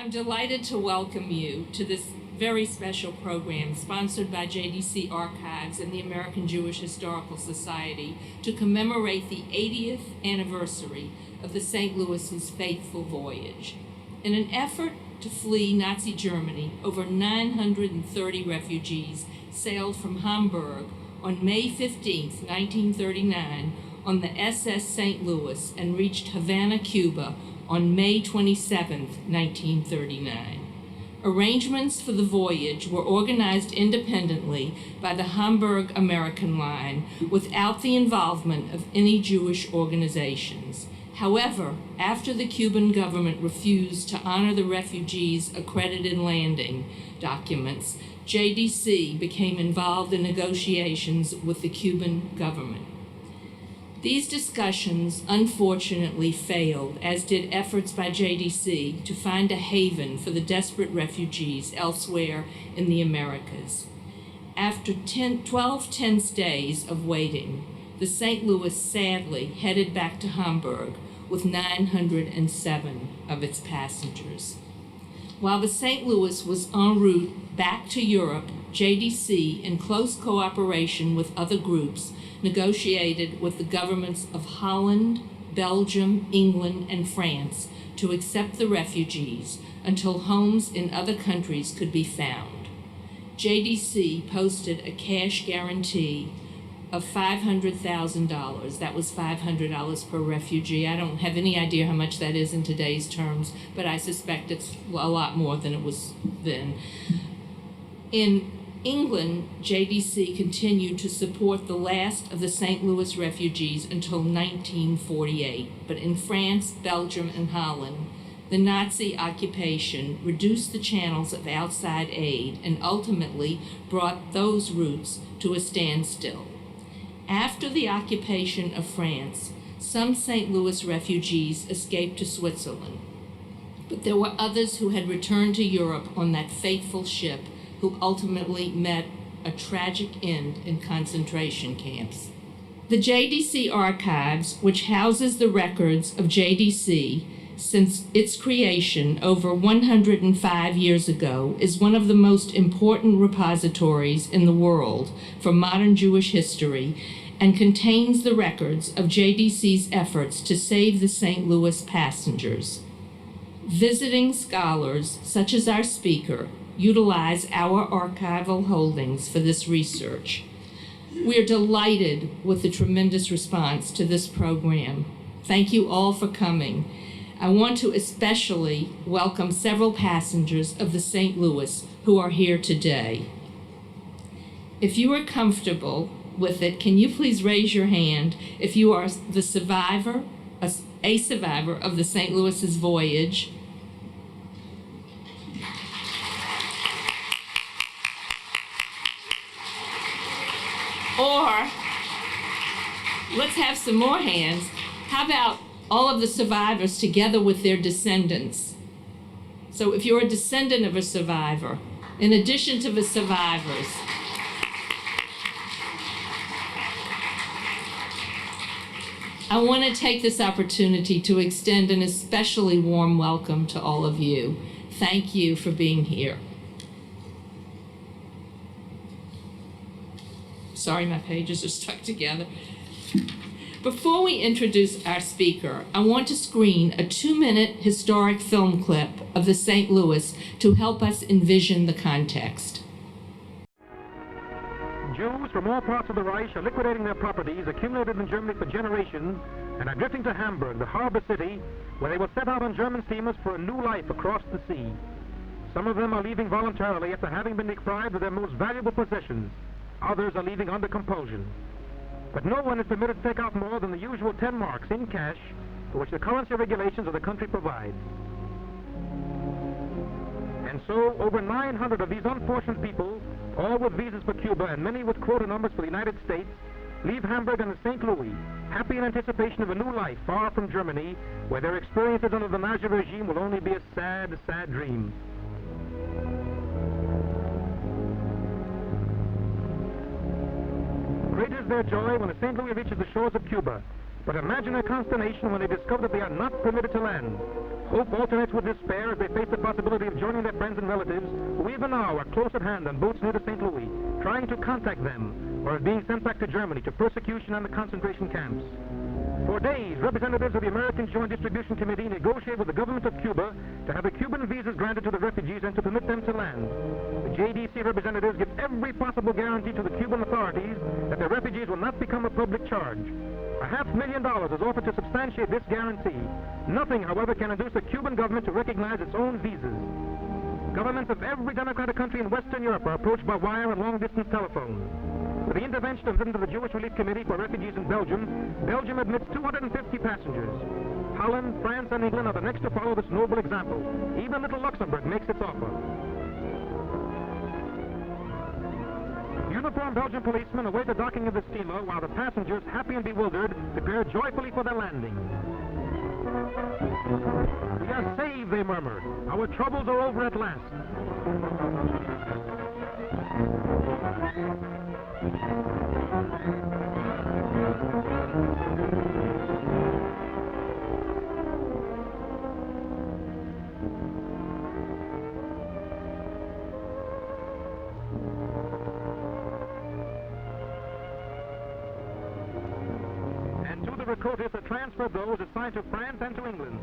I'm delighted to welcome you to this very special program sponsored by JDC Archives and the American Jewish Historical Society to commemorate the 80th anniversary of the St. Louis's fateful voyage. In an effort to flee Nazi Germany, over 930 refugees sailed from Hamburg on May 15, 1939, on the SS St. Louis and reached Havana, Cuba on May 27, 1939. Arrangements for the voyage were organized independently by the Hamburg American Line without the involvement of any Jewish organizations. However, after the Cuban government refused to honor the refugees' accredited landing documents, JDC became involved in negotiations with the Cuban government. These discussions unfortunately failed, as did efforts by JDC to find a haven for the desperate refugees elsewhere in the Americas. After 12 tense days of waiting, the St. Louis sadly headed back to Hamburg with 907 of its passengers. While the St. Louis was en route back to Europe, JDC, in close cooperation with other groups, negotiated with the governments of Holland, Belgium, England, and France to accept the refugees until homes in other countries could be found. JDC posted a cash guarantee of $500,000. That was $500 per refugee. I don't have any idea how much that is in today's terms, but I suspect it's a lot more than it was then. In England, JDC continued to support the last of the St. Louis refugees until 1948, but in France, Belgium, and Holland, the Nazi occupation reduced the channels of outside aid and ultimately brought those routes to a standstill. After the occupation of France, some St. Louis refugees escaped to Switzerland, but there were others who had returned to Europe on that fateful ship who ultimately met a tragic end in concentration camps. The JDC Archives, which houses the records of JDC since its creation over 105 years ago, is one of the most important repositories in the world for modern Jewish history and contains the records of JDC's efforts to save the St. Louis passengers. Visiting scholars, such as our speaker, utilize our archival holdings for this research. We are delighted with the tremendous response to this program. Thank you all for coming. I want to especially welcome several passengers of the St. Louis who are here today. If you are comfortable with it, can you please raise your hand if you are the survivor, a survivor of the St. Louis's voyage? Or, let's have some more hands. How about all of the survivors together with their descendants? So if you're a descendant of a survivor, in addition to the survivors, I want to take this opportunity to extend an especially warm welcome to all of you. Thank you for being here. Sorry, my pages are stuck together. Before we introduce our speaker, I want to screen a 2-minute historic film clip of the St. Louis to help us envision the context. Jews from all parts of the Reich are liquidating their properties accumulated in Germany for generations and are drifting to Hamburg, the harbor city, where they will set out on German steamers for a new life across the sea. Some of them are leaving voluntarily after having been deprived of their most valuable possessions. Others are leaving under compulsion. But no one is permitted to take out more than the usual 10 marks in cash, for which the currency regulations of the country provide. And so, over 900 of these unfortunate people, all with visas for Cuba and many with quota numbers for the United States, leave Hamburg and the St. Louis, happy in anticipation of a new life far from Germany, where their experiences under the Nazi regime will only be a sad, sad dream. Great is their joy when the St. Louis reaches the shores of Cuba. But imagine their consternation when they discover that they are not permitted to land. Hope alternates with despair as they face the possibility of joining their friends and relatives, who even now are close at hand on boats near to St. Louis, trying to contact them, or as being sent back to Germany to persecution and the concentration camps. For days, representatives of the American Joint Distribution Committee negotiate with the government of Cuba to have the Cuban visas granted to the refugees and to permit them to land. The JDC representatives give every possible guarantee to the Cuban authorities that the refugees will not become a public charge. $500,000 is offered to substantiate this guarantee. Nothing, however, can induce the Cuban government to recognize its own visas. Governments of every democratic country in Western Europe are approached by wire and long-distance telephone. With the intervention of the Jewish Relief Committee for Refugees in Belgium, Belgium admits 250 passengers. Holland, France, and England are the next to follow this noble example. Even little Luxembourg makes its offer. Uniformed Belgian policemen await the docking of the steamer while the passengers, happy and bewildered, prepare joyfully for their landing. We are saved, they murmur. Our troubles are over at last. Recruiters are transferred those assigned to France and to England.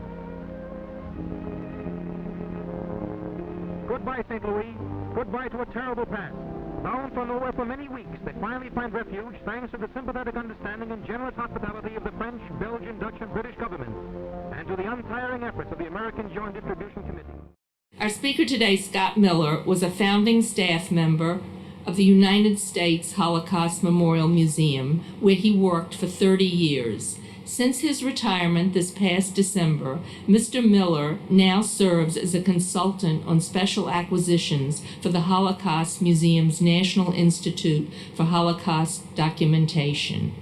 Goodbye, St. Louis. Goodbye to a terrible past. Bound for nowhere for many weeks, they finally find refuge thanks to the sympathetic understanding and generous hospitality of the French, Belgian, Dutch, and British governments, and to the untiring efforts of the American Joint Distribution Committee. Our speaker today, Scott Miller, was a founding staff member of the United States Holocaust Memorial Museum, where he worked for 30 years. Since his retirement this past December, Mr. Miller now serves as a consultant on special acquisitions for the Holocaust Museum's National Institute for Holocaust Documentation.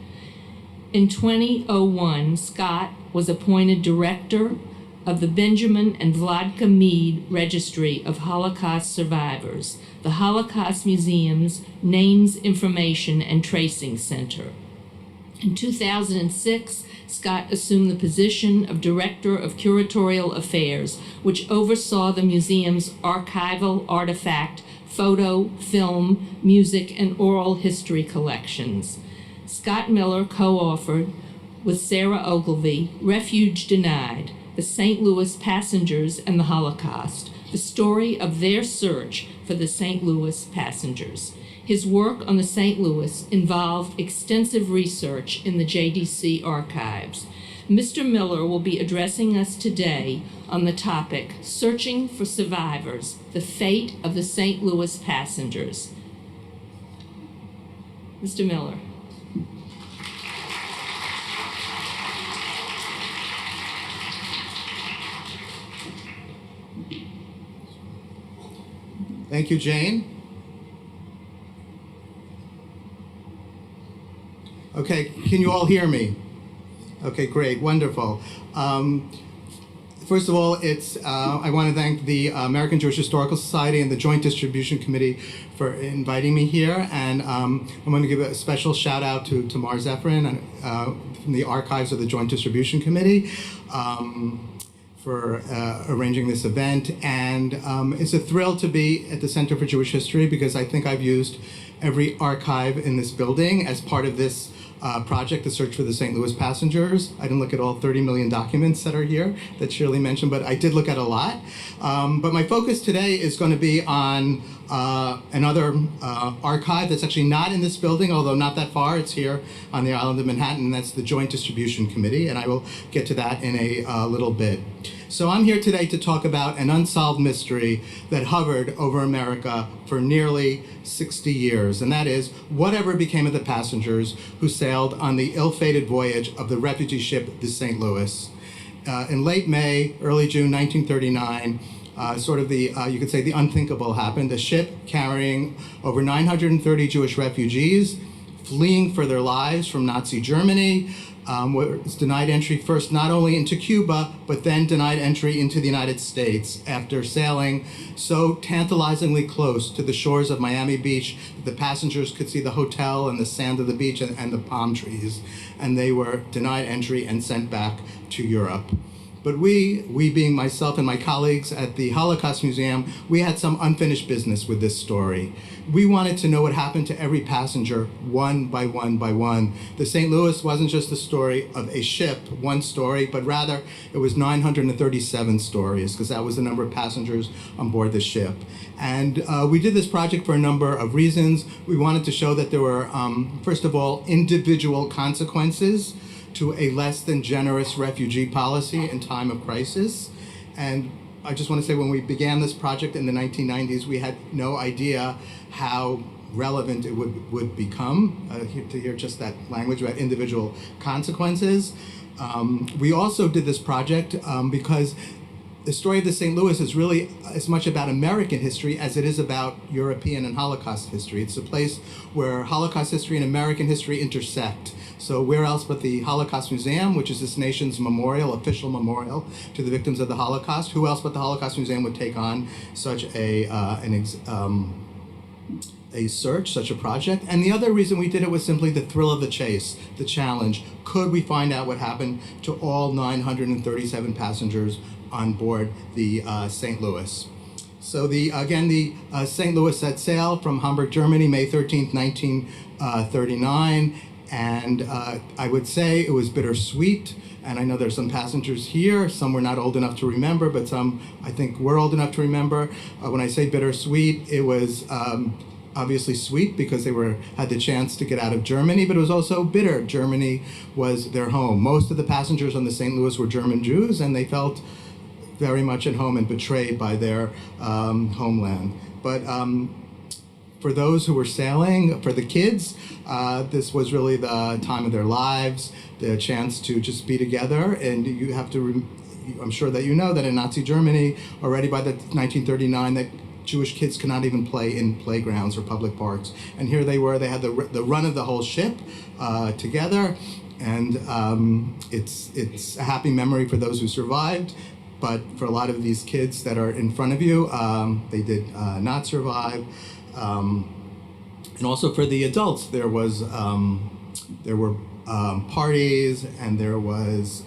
In 2001, Scott was appointed director of the Benjamin and Vladka Mead Registry of Holocaust Survivors, the Holocaust Museum's Names, Information, and Tracing Center. In 2006, Scott assumed the position of Director of Curatorial Affairs, which oversaw the museum's archival, artifact, photo, film, music, and oral history collections. Scott Miller co-authored with Sarah Ogilvie, Refuge Denied, the St. Louis Passengers and the Holocaust, the story of their search for the St. Louis passengers. His work on the St. Louis involved extensive research in the JDC archives. Mr. Miller will be addressing us today on the topic, Searching for Survivors, the Fate of the St. Louis Passengers. Mr. Miller. Thank you, Jane. Okay, can you all hear me? Okay, great, wonderful. First of all, I want to thank the American Jewish Historical Society and the Joint Distribution Committee for inviting me here, and I'm going to give a special shout out to Tamar Zephyrin from the archives of the Joint Distribution Committee for arranging this event. And it's a thrill to be at the Center for Jewish History because I think I've used every archive in this building as part of this project, the search for the St. Louis passengers. I didn't look at all 30 million documents that are here that Shirley mentioned, but I did look at a lot. But my focus today is going to be on another archive that's actually not in this building, although not that far. It's here on the island of Manhattan, and that's the Joint Distribution Committee, and I will get to that in a little bit. So I'm here today to talk about an unsolved mystery that hovered over America for nearly 60 years, and that is whatever became of the passengers who sailed on the ill-fated voyage of the refugee ship, the St. Louis. In late May, early June 1939, you could say the unthinkable happened. A ship carrying over 930 Jewish refugees fleeing for their lives from Nazi Germany was denied entry first not only into Cuba, but then denied entry into the United States after sailing so tantalizingly close to the shores of Miami Beach that the passengers could see the hotel and the sand of the beach and the palm trees, and they were denied entry and sent back to Europe. But we being myself and my colleagues at the Holocaust Museum, we had some unfinished business with this story. We wanted to know what happened to every passenger one by one by one. The St. Louis wasn't just the story of a ship, one story, but rather it was 937 stories, because that was the number of passengers on board the ship. And we did this project for a number of reasons. We wanted to show that there were, first of all, individual consequences to a less than generous refugee policy in time of crisis. And I just want to say, when we began this project in the 1990s, we had no idea how relevant it would become, to hear just that language about individual consequences. We also did this project because the story of the St. Louis is really as much about American history as it is about European and Holocaust history. It's a place where Holocaust history and American history intersect. So where else but the Holocaust Museum, which is this nation's memorial, official memorial to the victims of the Holocaust? Who else but the Holocaust Museum would take on such a search, such a project? And the other reason we did it was simply the thrill of the chase, the challenge. Could we find out what happened to all 937 passengers on board the St. Louis? So the St. Louis set sail from Hamburg, Germany, May 13th, 1939. And I would say it was bittersweet. And I know there's some passengers here. Some were not old enough to remember, but some I think were old enough to remember. When I say bittersweet, it was obviously sweet because they had the chance to get out of Germany, but it was also bitter. Germany was their home. Most of the passengers on the St. Louis were German Jews, and they felt very much at home and betrayed by their homeland. But for those who were sailing, for the kids, this was really the time of their lives, the chance to just be together. And you have to, I'm sure that you know that in Nazi Germany, already by the 1939, that Jewish kids could not even play in playgrounds or public parks. And here they were, they had the run of the whole ship together. And it's a happy memory for those who survived. But for a lot of these kids that are in front of you, they did not survive. And also for the adults, there were parties, and there was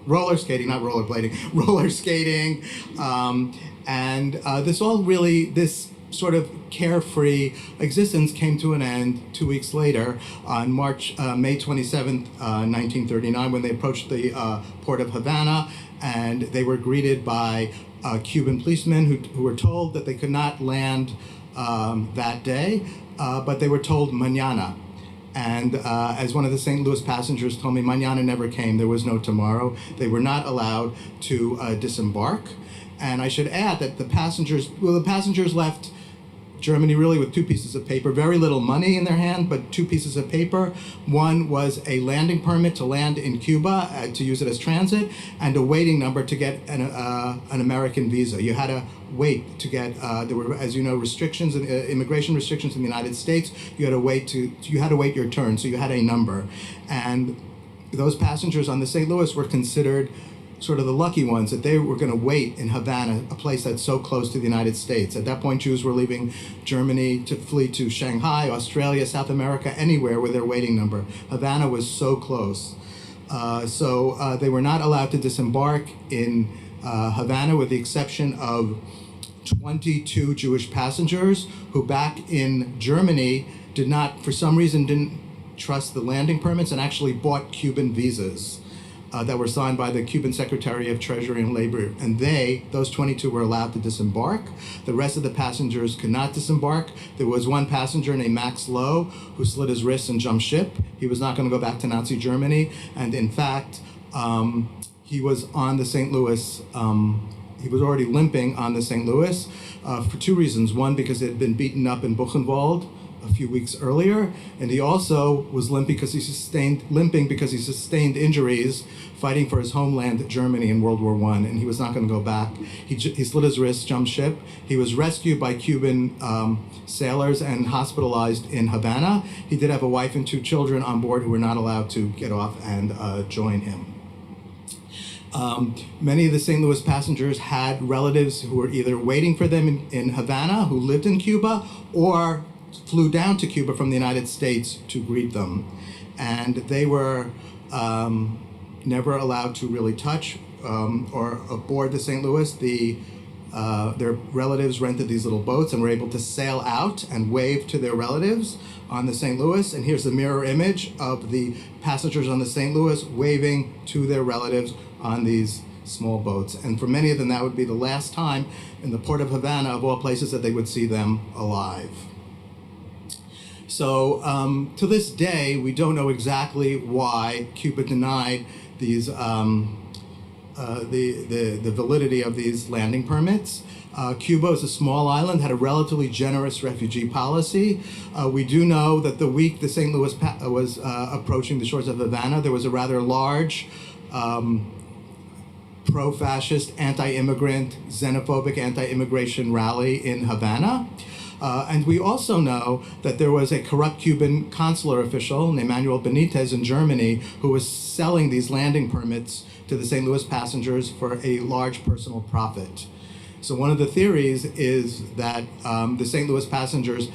roller skating, not rollerblading, roller skating, and this sort of carefree existence came to an end 2 weeks later on May 27th, 1939, when they approached the port of Havana, and they were greeted by Cuban policemen who were told that they could not land that day, but they were told mañana. And as one of the St. Louis passengers told me, mañana never came. There was no tomorrow. They were not allowed to disembark. And I should add that the passengers left Germany really with two pieces of paper, very little money in their hand, but two pieces of paper. One was a landing permit to land in Cuba, to use it as transit, and a waiting number to get an American visa. You had to wait to get, there were, as you know, restrictions, immigration restrictions in the United States. You had to wait your turn, so you had a number. And those passengers on the St. Louis were considered sort of the lucky ones, that they were going to wait in Havana, a place that's so close to the United States. At that point, Jews were leaving Germany to flee to Shanghai, Australia, South America, anywhere with their waiting number. Havana was so close. So they were not allowed to disembark in Havana, with the exception of 22 Jewish passengers who back in Germany for some reason didn't trust the landing permits and actually bought Cuban visas that were signed by the Cuban Secretary of Treasury and Labor. And those 22 were allowed to disembark. The rest of the passengers could not disembark. There was one passenger named Max Lowe who slit his wrists and jumped ship. He was not going to go back to Nazi Germany. And in fact, he was on the St. Louis, he was already limping on the St. Louis for two reasons. One, because it had been beaten up in Buchenwald a few weeks earlier, and he also was limping because he sustained injuries fighting for his homeland, Germany, in World War I, and he was not going to go back. He slit his wrist, jumped ship. He was rescued by Cuban sailors and hospitalized in Havana. He did have a wife and 2 children on board who were not allowed to get off and join him. Many of the St. Louis passengers had relatives who were either waiting for them in Havana, who lived in Cuba, or flew down to Cuba from the United States to greet them. And they were never allowed to really touch or aboard the St. Louis. Their relatives rented these little boats and were able to sail out and wave to their relatives on the St. Louis. And here's the mirror image of the passengers on the St. Louis waving to their relatives on these small boats. And for many of them, that would be the last time in the port of Havana, of all places, that they would see them alive. So to this day, we don't know exactly why Cuba denied these the validity of these landing permits. Cuba is a small island, had a relatively generous refugee policy. We do know that the week the St. Louis was approaching the shores of Havana, there was a rather large pro-fascist, anti-immigrant, xenophobic, anti-immigration rally in Havana. And we also know that there was a corrupt Cuban consular official named Manuel Benitez in Germany who was selling these landing permits to the St. Louis passengers for a large personal profit. So one of the theories is that the St. Louis passengers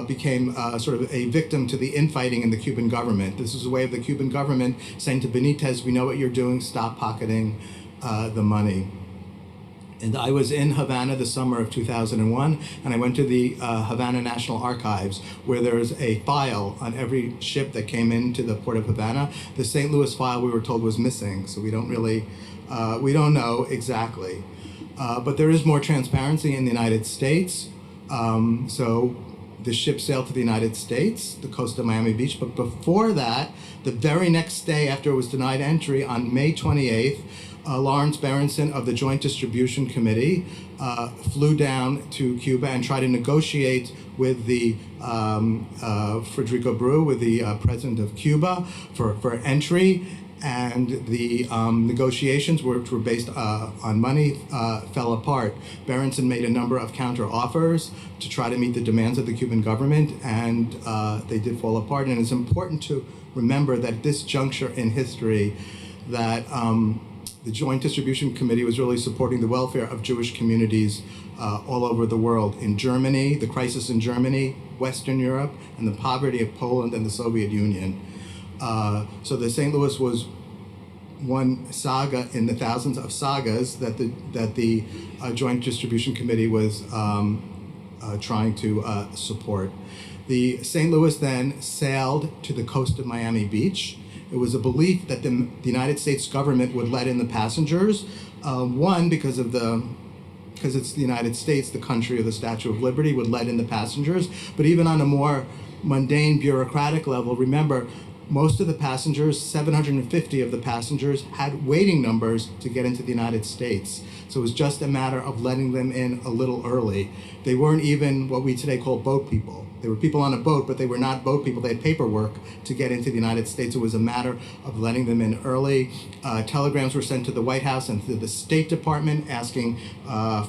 became sort of a victim to the infighting in the Cuban government. This is a way of the Cuban government saying to Benitez, we know what you're doing, stop pocketing the money. And I was in Havana the summer of 2001, and I went to the Havana National Archives, where there's a file on every ship that came into the port of Havana. The St. Louis file, we were told, was missing, so we don't know exactly. But there is more transparency in the United States. So the ship sailed to the United States, the coast of Miami Beach, but before that, the very next day after it was denied entry, on May 28th, Lawrence Berenson of the Joint Distribution Committee flew down to Cuba and tried to negotiate with the Federico Bru, with the president of Cuba, for entry. And the negotiations, which were based on money, fell apart. Berenson made a number of counter offers to try to meet the demands of the Cuban government, and they did fall apart. And it's important to remember that at this juncture in history, that the Joint Distribution Committee was really supporting the welfare of Jewish communities all over the world. In Germany, the crisis in Germany, Western Europe, and the poverty of Poland and the Soviet Union. So the St. Louis was one saga in the thousands of sagas that the Joint Distribution Committee was trying to support. The St. Louis then sailed to the coast of Miami Beach. It was a belief that the United States government would let in the passengers. One, because it's the United States, the country of the Statue of Liberty, would let in the passengers. But even on a more mundane bureaucratic level, remember, most of the passengers, 750 of the passengers, had waiting numbers to get into the United States. So it was just a matter of letting them in a little early. They weren't even what we today call boat people. They were people on a boat, but they were not boat people. They had paperwork to get into the United States. It was a matter of letting them in early. Telegrams were sent to the White House and to the State Department asking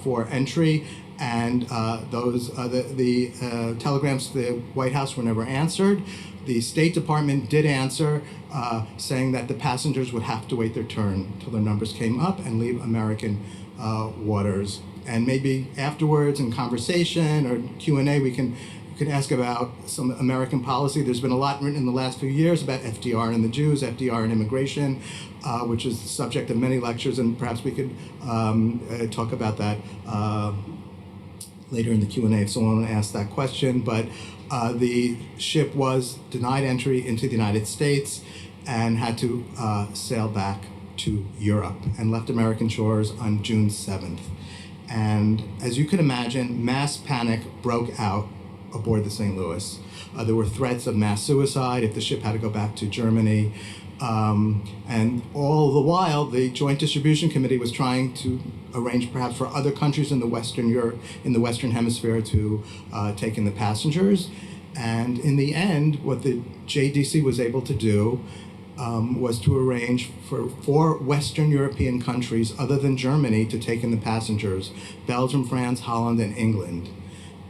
for entry. And the telegrams to the White House were never answered. The State Department did answer, saying that the passengers would have to wait their turn until their numbers came up and leave American waters. And maybe afterwards in conversation or Q&A, we can ask about some American policy. There's been a lot written in the last few years about FDR and the Jews, FDR and immigration, which is the subject of many lectures, and perhaps we could talk about that later in the Q&A if someone asks that question. But the ship was denied entry into the United States and had to sail back to Europe and left American shores on June 7th. And as you can imagine, mass panic broke out aboard the St. Louis. There were threats of mass suicide if the ship had to go back to Germany. And all the while, the Joint Distribution Committee was trying to arrange perhaps for other countries in the Western Hemisphere to take in the passengers. And in the end, what the JDC was able to do was to arrange for 4 Western European countries other than Germany to take in the passengers: Belgium, France, Holland, and England.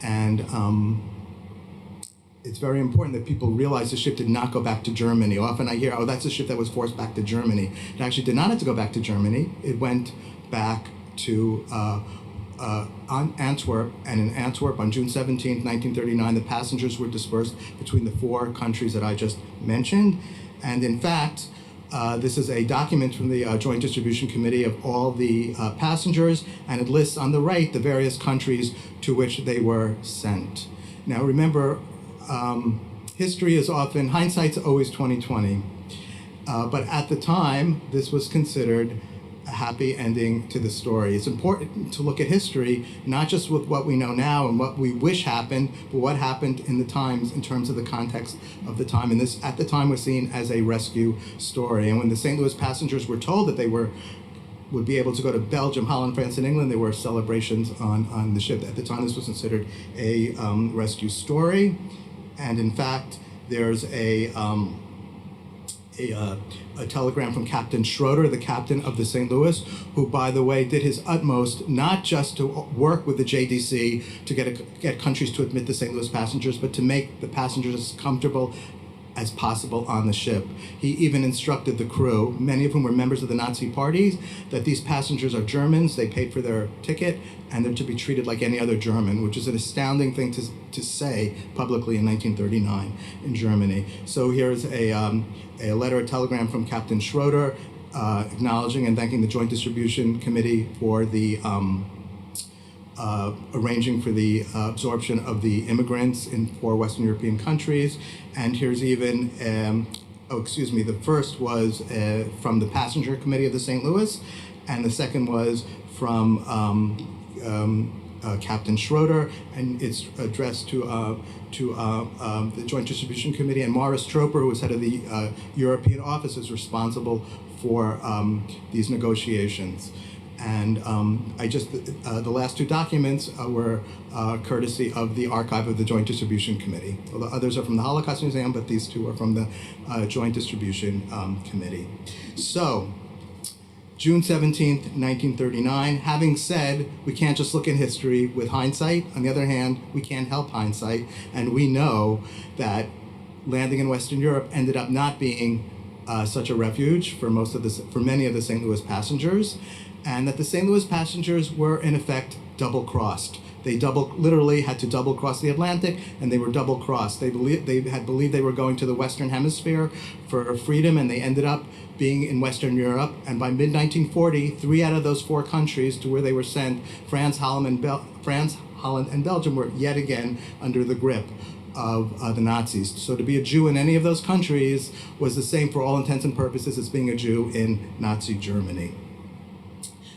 And it's very important that people realize the ship did not go back to Germany. Often I hear, oh, that's a ship that was forced back to Germany. It actually did not have to go back to Germany. It went back to Antwerp, and in Antwerp on June 17, 1939, the passengers were dispersed between the 4 countries that I just mentioned. And in fact, this is a document from the Joint Distribution Committee of all the passengers, and it lists on the right the various countries to which they were sent. Now remember, history is often, hindsight's always 20/20. But at the time, this was considered a happy ending to the story. It's important to look at history, not just with what we know now and what we wish happened, but what happened in the times in terms of the context of the time. And this, at the time, was seen as a rescue story. And when the St. Louis passengers were told that they would be able to go to Belgium, Holland, France, and England, there were celebrations on the ship. At the time, this was considered a rescue story. And in fact, there's a telegram from Captain Schroeder, the captain of the St. Louis, who, by the way, did his utmost not just to work with the JDC to get countries to admit the St. Louis passengers, but to make the passengers as comfortable as possible on the ship. He even instructed the crew, many of whom were members of the Nazi parties, that these passengers are Germans, they paid for their ticket, and they're to be treated like any other German, which is an astounding thing to say publicly in 1939 in Germany. So here's a letter, a telegram from Captain Schroeder, acknowledging and thanking the Joint Distribution Committee for the arranging for the absorption of the immigrants in 4 Western European countries. And here's even, the first was from the Passenger Committee of the St. Louis, and the second was from Captain Schroeder, and it's addressed to the Joint Distribution Committee, and Morris Troper, who was head of the European office, is responsible for these negotiations. And the last 2 documents were courtesy of the archive of the Joint Distribution Committee. Well, the others are from the Holocaust Museum, but these 2 are from the Joint Distribution Committee. So, June 17th, 1939, having said we can't just look at history with hindsight, on the other hand, we can't help hindsight, and we know that landing in Western Europe ended up not being such a refuge for many of the St. Louis passengers, and that the St. Louis passengers were in effect double-crossed. They literally had to double-cross the Atlantic, and they were double-crossed. They had believed they were going to the Western Hemisphere for freedom, and they ended up being in Western Europe. And by mid-1940, 3 out of those 4 countries to where they were sent, France, Holland, and Belgium, were yet again under the grip of the Nazis. So to be a Jew in any of those countries was the same for all intents and purposes as being a Jew in Nazi Germany.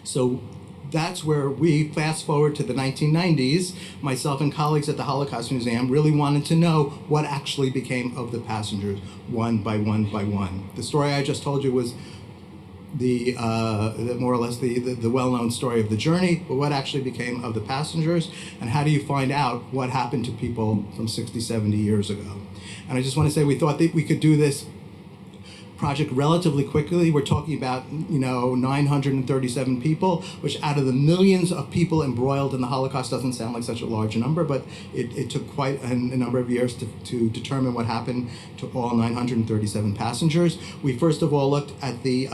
So that's where we fast forward to the 1990s. Myself and colleagues at the Holocaust Museum really wanted to know what actually became of the passengers, one by one by one. The story I just told you was the more or less the well-known story of the journey, but what actually became of the passengers, and how do you find out what happened to people from 60, 70 years ago? And I just want to say we thought that we could do this project relatively quickly. We're talking about 937 people, which out of the millions of people embroiled in the Holocaust doesn't sound like such a large number, but it took quite a number of years to determine what happened to all 937 passengers. We first of all looked at the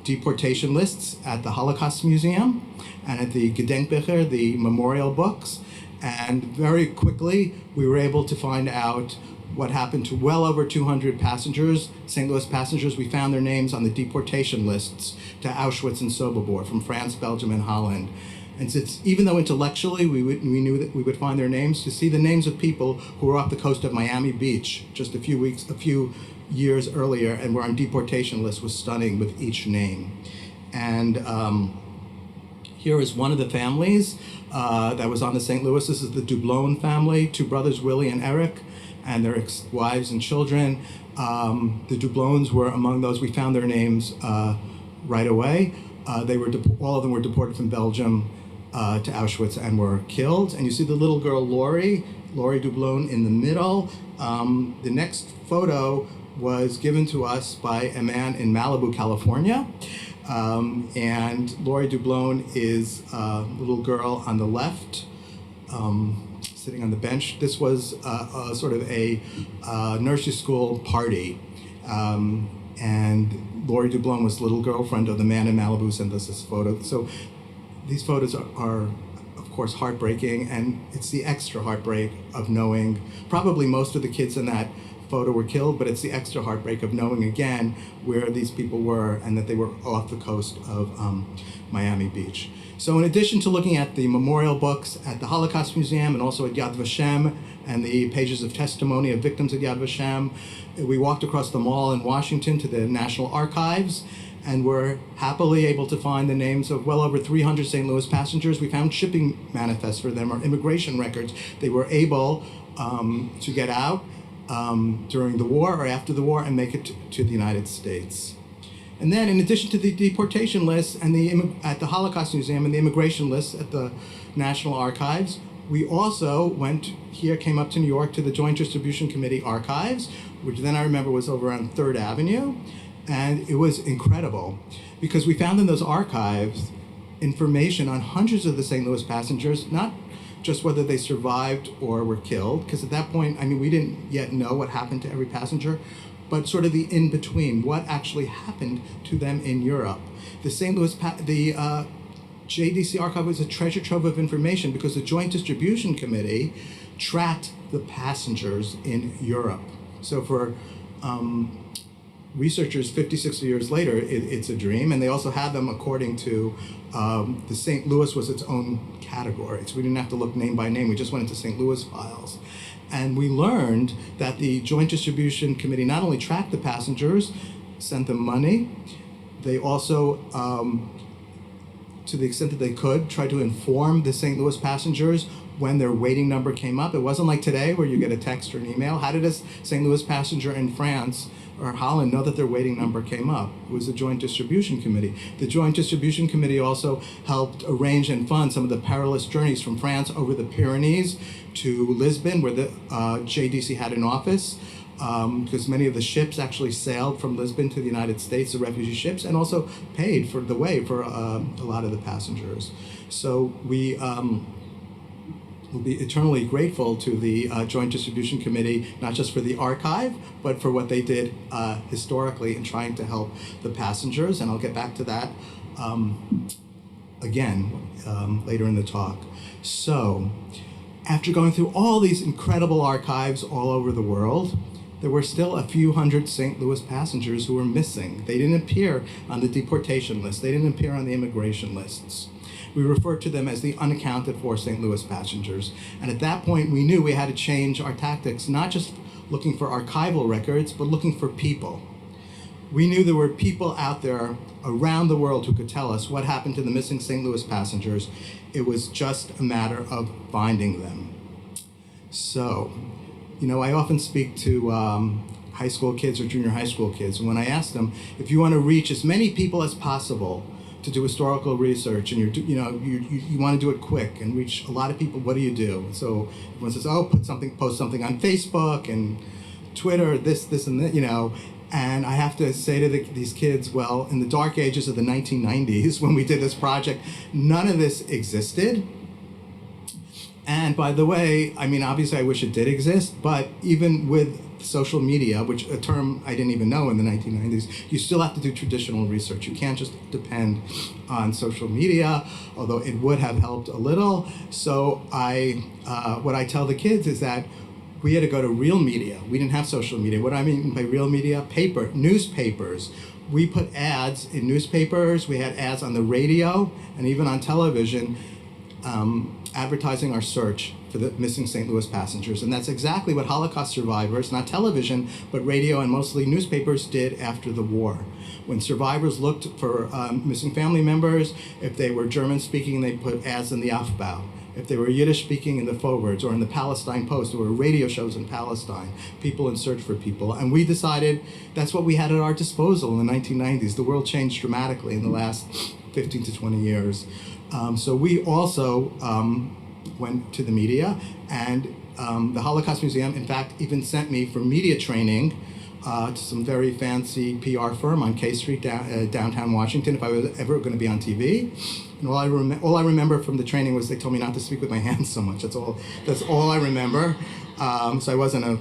deportation lists at the Holocaust Museum and at the Gedenkbücher, the memorial books, and very quickly we were able to find out what happened to well over 200 passengers, St. Louis passengers. We found their names on the deportation lists to Auschwitz and Sobibor from France, Belgium, and Holland. And since, even though intellectually we knew that we would find their names, to see the names of people who were off the coast of Miami Beach just a few years earlier and were on deportation lists was stunning with each name. And here is one of the families that was on the St. Louis. This is the Dublon family, 2 brothers, Willie and Eric, and their wives and children. The Dublons were among those. We found their names right away. All of them were deported from Belgium to Auschwitz and were killed. And you see the little girl Laurie Dublon in the middle. The next photo was given to us by a man in Malibu, California. And Laurie Dublon is a little girl on the left, sitting on the bench. This was sort of a nursery school party. And Laurie Dublon was the little girlfriend of the man in Malibu who sent us this photo. So these photos are of course, heartbreaking, and it's the extra heartbreak of knowing probably most of the kids in that photo were killed, but it's the extra heartbreak of knowing again where these people were and that they were off the coast of Miami Beach. So in addition to looking at the memorial books at the Holocaust Museum and also at Yad Vashem and the pages of testimony of victims at Yad Vashem, we walked across the mall in Washington to the National Archives and were happily able to find the names of well over 300 St. Louis passengers. We found shipping manifests for them or immigration records. They were able to get out during the war or after the war and make it to the United States. And then in addition to the deportation lists and at the Holocaust Museum and the immigration lists at the National Archives, we also came up to New York to the Joint Distribution Committee Archives, which then I remember was over on 3rd Avenue. And it was incredible because we found in those archives information on hundreds of the St. Louis passengers, not just whether they survived or were killed, because at that point, I mean, we didn't yet know what happened to every passenger, but sort of the in-between, what actually happened to them in Europe. The St. Louis, the JDC archive was a treasure trove of information because the Joint Distribution Committee tracked the passengers in Europe. So for researchers 50, 60 years later, it's a dream, and they also had them according to the St. Louis was its own category. So we didn't have to look name by name, we just went into St. Louis files. And we learned that the Joint Distribution Committee not only tracked the passengers, sent them money, they also, to the extent that they could, tried to inform the St. Louis passengers when their waiting number came up. It wasn't like today where you get a text or an email. How did a St. Louis passenger in France or Holland know that their waiting number came up? It was the Joint Distribution Committee. The Joint Distribution Committee also helped arrange and fund some of the perilous journeys from France over the Pyrenees to Lisbon, where the JDC had an office, because many of the ships actually sailed from Lisbon to the United States, the refugee ships, and also paid for the way for a lot of the passengers. So we will be eternally grateful to the Joint Distribution Committee, not just for the archive, but for what they did historically in trying to help the passengers, and I'll get back to that again later in the talk. So, after going through all these incredible archives all over the world, there were still a few hundred St. Louis passengers who were missing. They didn't appear on the deportation list. They didn't appear on the immigration lists. We referred to them as the unaccounted for St. Louis passengers. And at that point, we knew we had to change our tactics, not just looking for archival records, but looking for people. We knew there were people out there around the world who could tell us what happened to the missing St. Louis passengers. It was just a matter of finding them. So, I often speak to high school kids or junior high school kids, and when I ask them, if you want to reach as many people as possible to do historical research, and you want to do it quick and reach a lot of people, what do you do? So everyone says, post something on Facebook and Twitter, this and that, And I have to say to these kids, well, in the dark ages of the 1990s, when we did this project, none of this existed. And by the way, obviously I wish it did exist, but even with social media, which a term I didn't even know in the 1990s, you still have to do traditional research. You can't just depend on social media, although it would have helped a little. So what I tell the kids is that we had to go to real media. We didn't have social media. What I mean by real media? Newspapers. We put ads in newspapers. We had ads on the radio and even on television, advertising our search for the missing St. Louis passengers. And that's exactly what Holocaust survivors, not television, but radio and mostly newspapers did after the war. When survivors looked for missing family members, if they were German speaking, they put ads in the Aufbau. if they were Yiddish speaking in the forwards, or in the Palestine Post, there were radio shows in Palestine, people in search for people. And we decided that's what we had at our disposal in the 1990s. The world changed dramatically in the last 15 to 20 years. So we also went to the media, and the Holocaust Museum, in fact, even sent me for media training to some very fancy PR firm on K Street, downtown Washington, if I was ever going to be on TV. And all I remember from the training was they told me not to speak with my hands so much. That's all I remember. So I wasn't a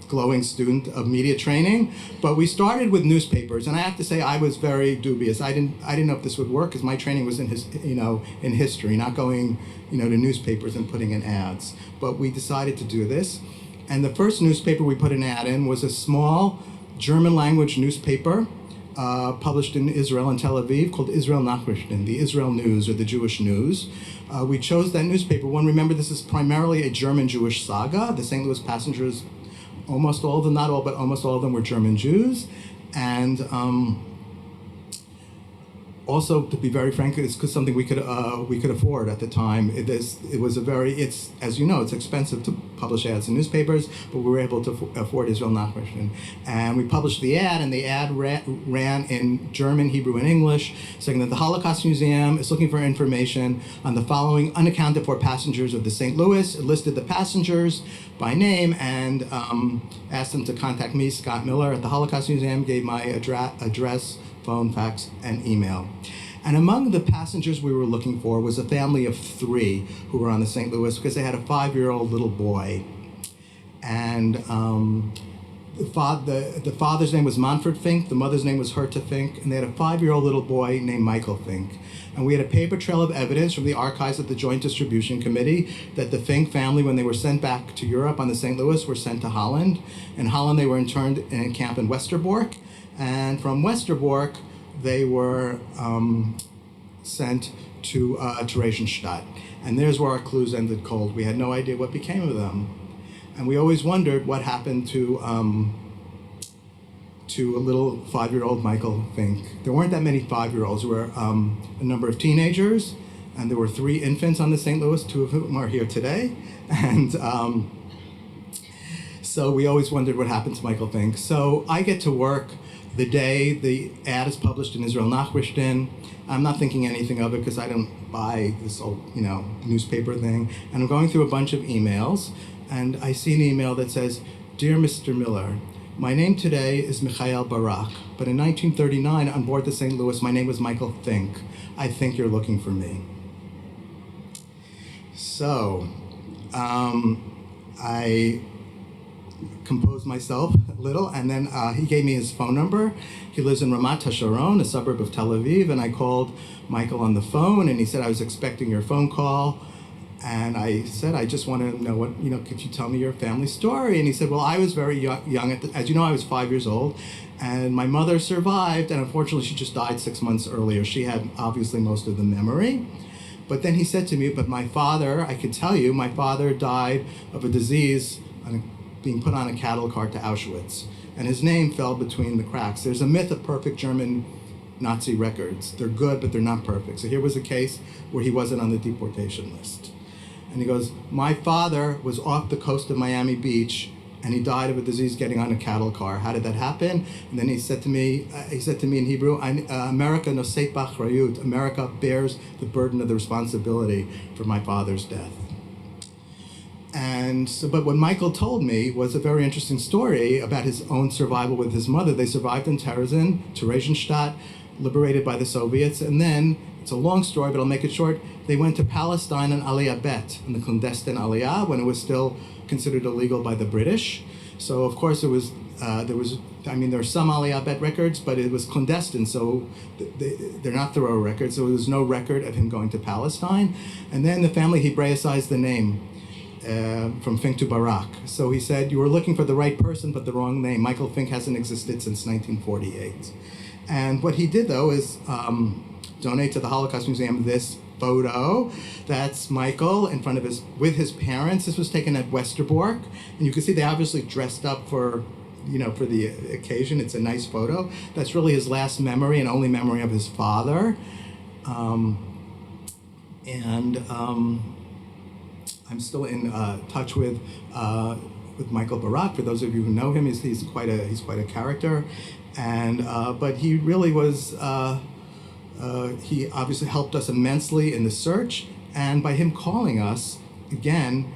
glowing student of media training, but we started with newspapers, and I have to say I was very dubious. I didn't know if this would work, because my training was in history, not going to newspapers and putting in ads. But we decided to do this, and the first newspaper we put an ad in was a small German language newspaper published in Israel, in Tel Aviv, called Israel Nachrichten, the Israel News, or the Jewish News. We chose that newspaper. One, remember, this is primarily a German-Jewish saga. The St. Louis passengers, almost all of them, not all, but almost all of them were German Jews. And also, to be very frank, it's something we could afford at the time. As you know, it's expensive to publish ads in newspapers, but we were able to afford Israel Nachrichten. And we published the ad, and the ad ran in German, Hebrew, and English, saying that the Holocaust Museum is looking for information on the following unaccounted for passengers of the St. Louis. It listed the passengers by name and asked them to contact me, Scott Miller, at the Holocaust Museum, gave my address, phone, fax, and email. And among the passengers we were looking for was a family of 3 who were on the St. Louis, because they had a 5-year-old little boy. And the father's name was Manfred Fink, the mother's name was Herta Fink, and they had a 5-year-old little boy named Michael Fink. And we had a paper trail of evidence from the archives of the Joint Distribution Committee that the Fink family, when they were sent back to Europe on the St. Louis, were sent to Holland. In Holland, they were interned in a camp in Westerbork. And from Westerbork, they were sent to Theresienstadt. And there's where our clues ended cold. We had no idea what became of them. And we always wondered what happened to a little 5-year-old Michael Fink. There weren't that many 5-year-olds. There were a number of teenagers, and there were 3 infants on the St. Louis, 2 of whom are here today. And so we always wondered what happened to Michael Fink. So I get to work the day the ad is published in Israel Nachrichten. I'm not thinking anything of it, because I don't buy this old, newspaper thing. And I'm going through a bunch of emails, and I see an email that says, "Dear Mr. Miller, my name today is Michael Barak, but in 1939 on board the St. Louis, my name was Michael Fink. I think you're looking for me." So I composed myself a little, and then he gave me his phone number. He lives in Ramat HaSharon, a suburb of Tel Aviv, and I called Michael on the phone, and he said, "I was expecting your phone call." And I said, "I just want to know what, could you tell me your family story?" And he said, "Well, I was very young as you know, I was 5 years old, and my mother survived, and unfortunately she just died 6 months earlier. She had obviously most of the memory. But then he said to me, but my father, I could tell you, my father died of a disease being put on a cattle cart to Auschwitz, and his name fell between the cracks. There's a myth of perfect German Nazi records. They're good, but they're not perfect. So here was a case where he wasn't on the deportation list." And he goes, "My father was off the coast of Miami Beach, and he died of a disease getting on a cattle car. How did that happen?" And then he said to me in Hebrew, "America noseit b'achrayut." America bears the burden of the responsibility for my father's death. And so, but what Michael told me was a very interesting story about his own survival with his mother. They survived in Theresienstadt, liberated by the Soviets, and then, it's a long story, but I'll make it short, they went to Palestine on Aliyah Bet, in the clandestine Aliyah, when it was still considered illegal by the British. So of course there were some Aliyah Bet records, but it was clandestine, so they're not thorough records, so there was no record of him going to Palestine. And then the family Hebraicized the name from Fink to Barak. So he said, "You were looking for the right person, but the wrong name. Michael Fink hasn't existed since 1948. And what he did, though, is donate to the Holocaust Museum this photo. That's Michael in front of with his parents. This was taken at Westerbork, and you can see they obviously dressed up for the occasion. It's a nice photo. That's really his last memory and only memory of his father. I'm still in touch with Michael Barak. For those of you who know him, he's quite a character, and but he really was. He obviously helped us immensely in the search, and by him calling us again,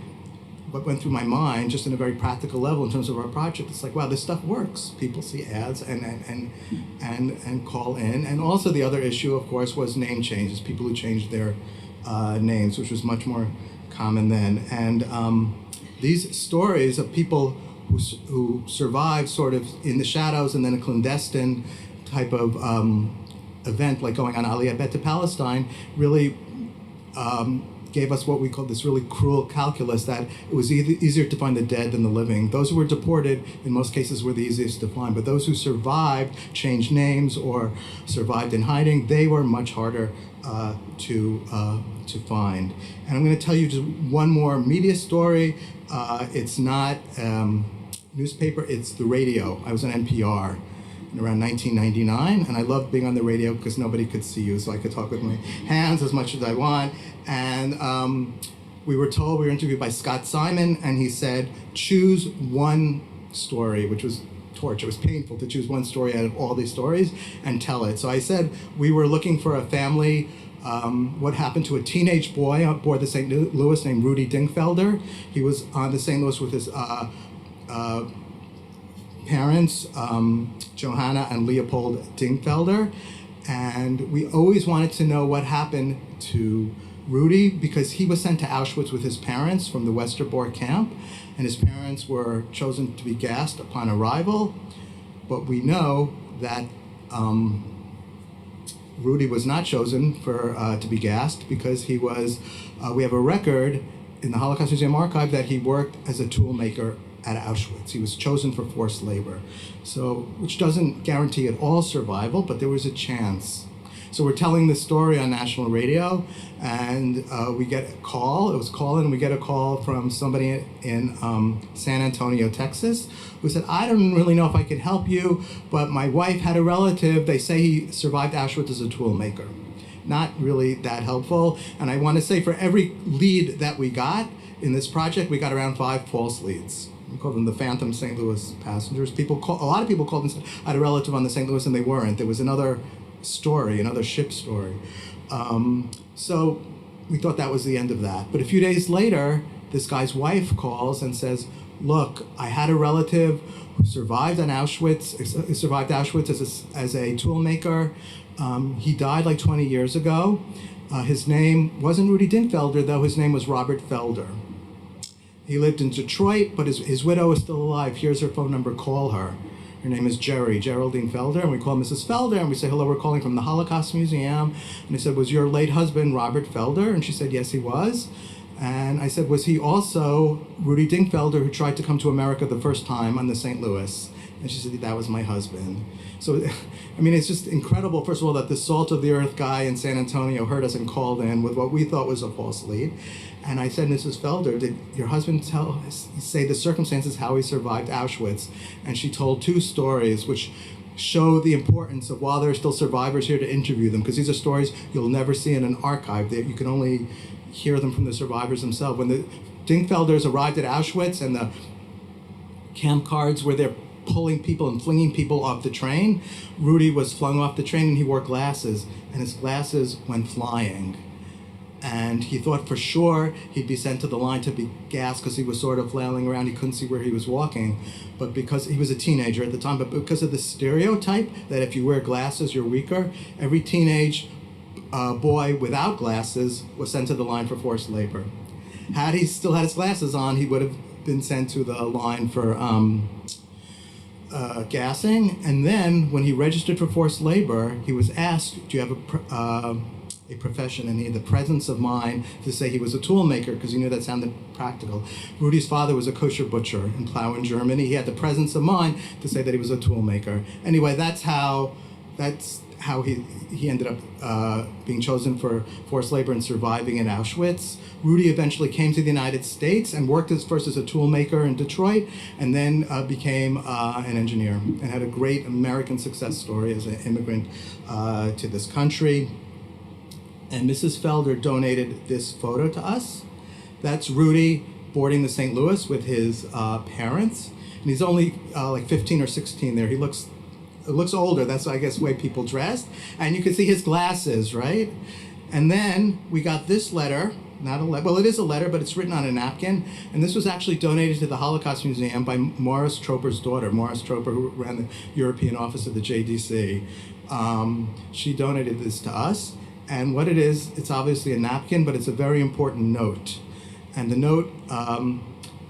what went through my mind, just in a very practical level in terms of our project, it's like, wow, this stuff works. People see ads and call in. And also the other issue, of course, was name changes, people who changed their names, which was much more common then. And these stories of people who survived sort of in the shadows and then a clandestine type of event, like going on Aliyah Bet to Palestine, really gave us what we call this really cruel calculus that it was easier to find the dead than the living. Those who were deported, in most cases, were the easiest to find, but those who survived, changed names, or survived in hiding, they were much harder to find. And I'm going to tell you just one more media story. It's not newspaper, it's the radio. I was on NPR in around 1999, and I loved being on the radio because nobody could see you, so I could talk with my hands as much as I want. And we were interviewed by Scott Simon, and he said, choose one story, which was torture. It was painful to choose one story out of all these stories and tell it. So I said we were looking for a family, what happened to a teenage boy on board the St. Louis named Rudy Dingfelder. He was on the St. Louis with his parents, Johanna and Leopold Dingfelder, and we always wanted to know what happened to Rudy because he was sent to Auschwitz with his parents from the Westerbork camp, and his parents were chosen to be gassed upon arrival, but we know that Rudy was not chosen to be gassed because he was, we have a record in the Holocaust Museum archive that he worked as a tool maker at Auschwitz. He was chosen for forced labor, so which doesn't guarantee at all survival, but there was a chance. So we're telling this story on national radio, and we get a call. It was call-in. We get a call from somebody in San Antonio, Texas, who said, I don't really know if I can help you, but my wife had a relative. They say he survived Auschwitz as a tool maker. Not really that helpful. And I want to say for every lead that we got in this project, we got around 5 false leads. We call them the Phantom St. Louis passengers. A lot of people called and said, I had a relative on the St. Louis, and they weren't. There was another story, another ship story. So we thought that was the end of that. But a few days later, this guy's wife calls and says, look, I had a relative who survived Auschwitz as a tool maker. He died like 20 years ago. His name wasn't Rudy Dingfelder, though. His name was Robert Felder. He lived in Detroit, but his widow is still alive. Here's her phone number, call her. Her name is Geraldine Felder, and we call Mrs. Felder, and we say, hello, we're calling from the Holocaust Museum. And I said, was your late husband Robert Felder? And she said, yes, he was. And I said, was he also Rudy Dingfelder, who tried to come to America the first time on the St. Louis? And she said, that was my husband. So, I mean, it's just incredible, first of all, that the salt of the earth guy in San Antonio heard us and called in with what we thought was a false lead. And I said, Mrs. Felder, did your husband say the circumstances how he survived Auschwitz? And she told 2 stories which show the importance of, while there are still survivors here, to interview them, because these are stories you'll never see in an archive. You can only hear them from the survivors themselves. When the Dingfelders arrived at Auschwitz and the camp guards were there pulling people and flinging people off the train, Rudy was flung off the train, and he wore glasses, and his glasses went flying. And he thought for sure he'd be sent to the line to be gassed because he was sort of flailing around. He couldn't see where he was walking. But because he was a teenager at the time, but because of the stereotype that if you wear glasses, you're weaker, every teenage boy without glasses was sent to the line for forced labor. Had he still had his glasses on, he would have been sent to the line for gassing. And then when he registered for forced labor, he was asked, do you have a profession? And he had the presence of mind to say he was a tool maker because he knew that sounded practical. Rudy's father was a kosher butcher in Plauen, Germany. He had the presence of mind to say that he was a tool maker. Anyway, that's how he ended up being chosen for forced labor and surviving in Auschwitz. Rudy eventually came to the United States and worked first as a tool maker in Detroit, and then became an engineer and had a great American success story as an immigrant to this country. And Mrs. Felder donated this photo to us, That's Rudy boarding the St. Louis with his parents. And he's only like 15 or 16 there. He looks older. That's, I guess, the way people dressed. And you can see his glasses, right? And then we got this letter. Not a letter. Well, it is a letter, but it's written on a napkin. And this was actually donated to the Holocaust Museum by Morris Troper's daughter, Morris Troper, who ran the European office of the JDC. She donated this to us. And what it is, it's obviously a napkin, but it's a very important note. And the note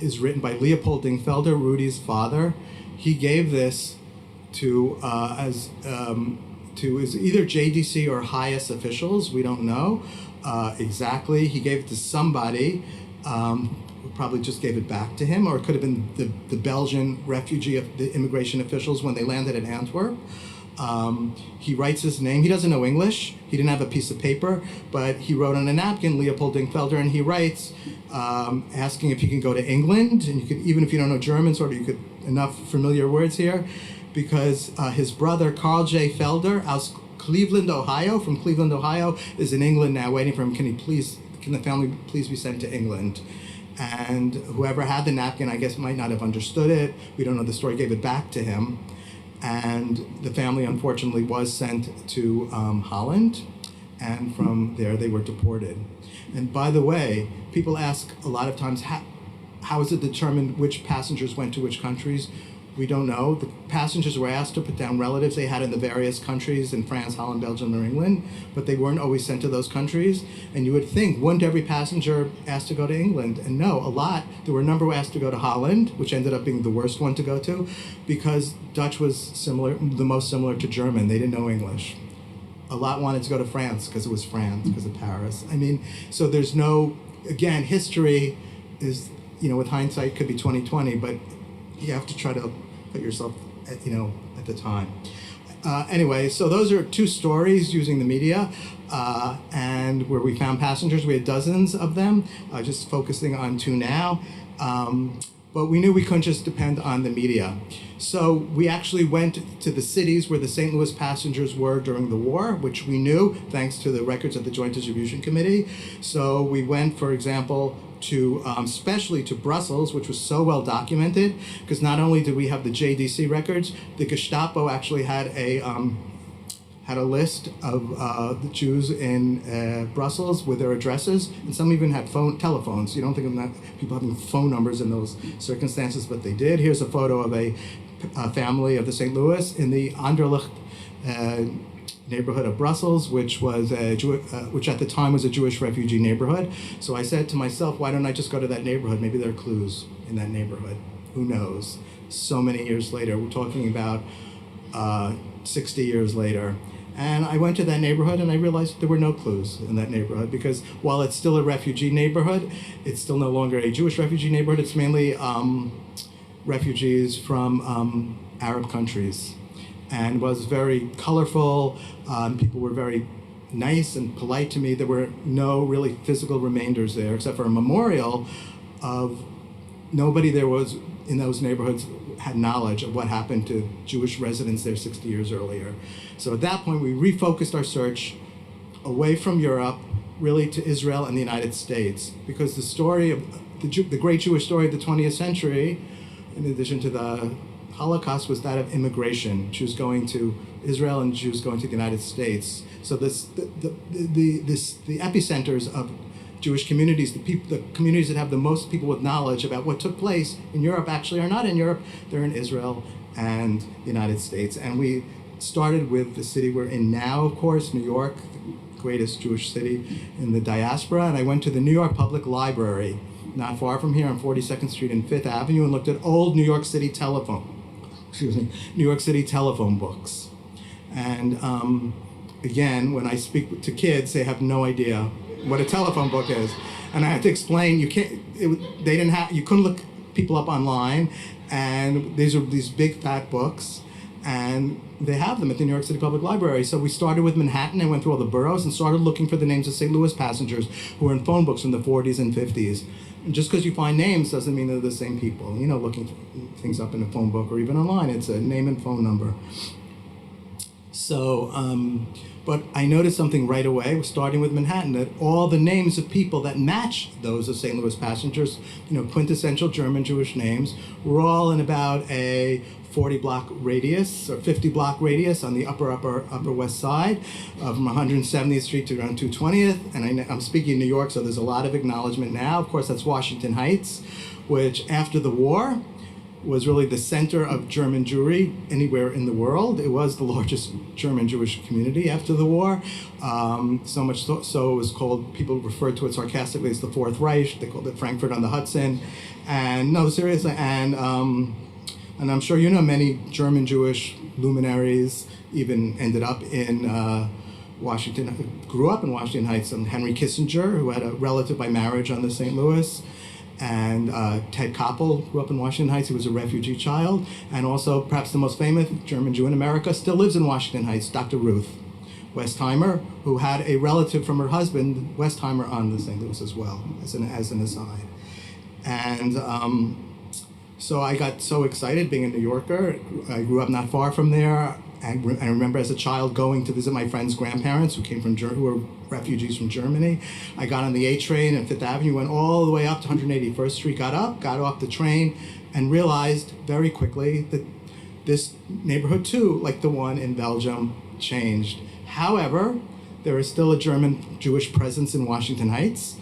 is written by Leopold Dingfelder, Rudy's father. He gave this to his either JDC or highest officials. We don't know exactly. He gave it to somebody who probably just gave it back to him, or it could have been the Belgian refugee, the immigration officials when they landed at Antwerp. He writes his name. He doesn't know English. He didn't have a piece of paper, but he wrote on a napkin, Leopold Dingfelder, and he writes asking if he can go to England, and you could, even if you don't know German, sort of, you could, enough familiar words here, because his brother Carl J. Felder aus Cleveland, Ohio, from Cleveland, Ohio, is in England now waiting for him. Can the family please be sent to England? And whoever had the napkin, I guess, might not have understood it. We don't know the story, gave it back to him. And the family, unfortunately, was sent to Holland, and from there they were deported. And by the way, people ask a lot of times, how is it determined which passengers went to which countries? We don't know. The passengers were asked to put down relatives they had in the various countries, in France, Holland, Belgium, or England, but they weren't always sent to those countries. And you would think, wouldn't every passenger asked to go to England? And no, a lot. There were a number who asked to go to Holland, which ended up being the worst one to go to, because Dutch was similar, the most similar to German. They didn't know English. A lot wanted to go to France because it was France, because of Paris. I mean, so there's no, again, history is, with hindsight could be 20/20, but you have to try to put yourself at, at the time. Anyway, so those are two stories using the media, and where we found passengers. We had dozens of them, just focusing on two now. But we knew we couldn't just depend on the media. So we actually went to the cities where the St. Louis passengers were during the war, which we knew thanks to the records of the Joint Distribution Committee. So we went, for example, to especially to Brussels, which was so well documented, because not only did we have the JDC records, the Gestapo actually had a list of the Jews in Brussels with their addresses, and some even had telephones. You don't think of that, people having phone numbers in those circumstances, but they did. Here's a photo of a family of the St. Louis in the Anderlecht neighborhood of Brussels, which was which at the time was a Jewish refugee neighborhood. So I said to myself, why don't I just go to that neighborhood? Maybe there are clues in that neighborhood. Who knows? So many years later, we're talking about 60 years later. And I went to that neighborhood and I realized there were no clues in that neighborhood, because while it's still a refugee neighborhood, it's still no longer a Jewish refugee neighborhood. It's mainly refugees from Arab countries, and was very colorful. People were very nice and polite to me. There were no really physical remainders there, except for a memorial of nobody there was in those neighborhoods had knowledge of what happened to Jewish residents there 60 years earlier. So at that point, we refocused our search away from Europe, really to Israel and the United States, because the story of the great Jewish story of the 20th century, in addition to the Holocaust, was that of immigration, Jews going to Israel and Jews going to the United States. So the epicenters of Jewish communities, the communities that have the most people with knowledge about what took place in Europe actually are not in Europe, they're in Israel and the United States. And we started with the city we're in now, of course, New York, the greatest Jewish city in the diaspora. And I went to the New York Public Library, not far from here on 42nd Street and 5th Avenue, and looked at old New York City telephone books. And again, when I speak to kids, they have no idea what a telephone book is. And I had to explain, you couldn't look people up online, and these are these big fat books, and they have them at the New York City Public Library. So we started with Manhattan and went through all the boroughs and started looking for the names of St. Louis passengers who were in phone books from the 40s and 50s. And just because you find names doesn't mean they're the same people. Looking things up in a phone book or even online, it's a name and phone number. So But I noticed something right away, starting with Manhattan, that all the names of people that match those of St. Louis passengers, quintessential German Jewish names, were all in about a 40-block radius or 50-block radius on the upper west side, from 170th Street to around 220th. And I'm speaking in New York, so there's a lot of acknowledgement now. Of course, that's Washington Heights, which after the war was really the center of German Jewry anywhere in the world. It was the largest German Jewish community after the war. So much so it was called, people referred to it sarcastically as the Fourth Reich. They called it Frankfurt on the Hudson. And no, seriously, and I'm sure you know many German Jewish luminaries even ended up in Washington, grew up in Washington Heights. Henry Kissinger, who had a relative by marriage on the St. Louis, and Ted Koppel grew up in Washington Heights. He was a refugee child. And also, perhaps the most famous German Jew in America, still lives in Washington Heights, Dr. Ruth Westheimer, who had a relative from her husband, Westheimer, on the St. Louis as well, as an aside. And so I got so excited being a New Yorker. I grew up not far from there. I remember as a child going to visit my friend's grandparents who were refugees from Germany. I got on the A train at Fifth Avenue, went all the way up to 181st Street, got off the train, and realized very quickly that this neighborhood too, like the one in Belgium, changed. However, there is still a German Jewish presence in Washington Heights.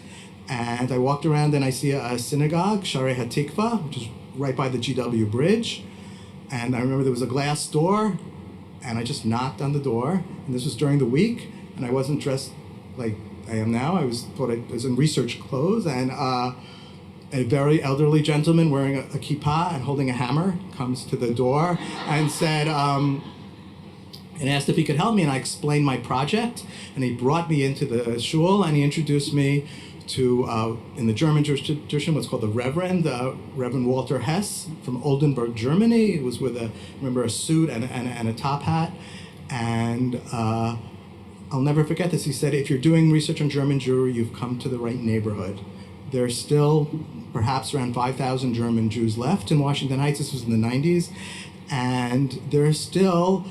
And I walked around and I see a synagogue, Sharei HaTikva, which is right by the GW Bridge. And I remember there was a glass door, and I just knocked on the door, and this was during the week, and I wasn't dressed like I am now. I was in research clothes, and a very elderly gentleman wearing a kippah and holding a hammer comes to the door and said, and asked if he could help me, and I explained my project, and he brought me into the shul, and he introduced me to, in the German Jewish tradition, what's called the Reverend Walter Hess from Oldenburg, Germany. It was with a suit and a top hat. And I'll never forget this. He said, if you're doing research on German Jewry, you've come to the right neighborhood. There's still perhaps around 5,000 German Jews left in Washington Heights. This was in the 90s. And there's still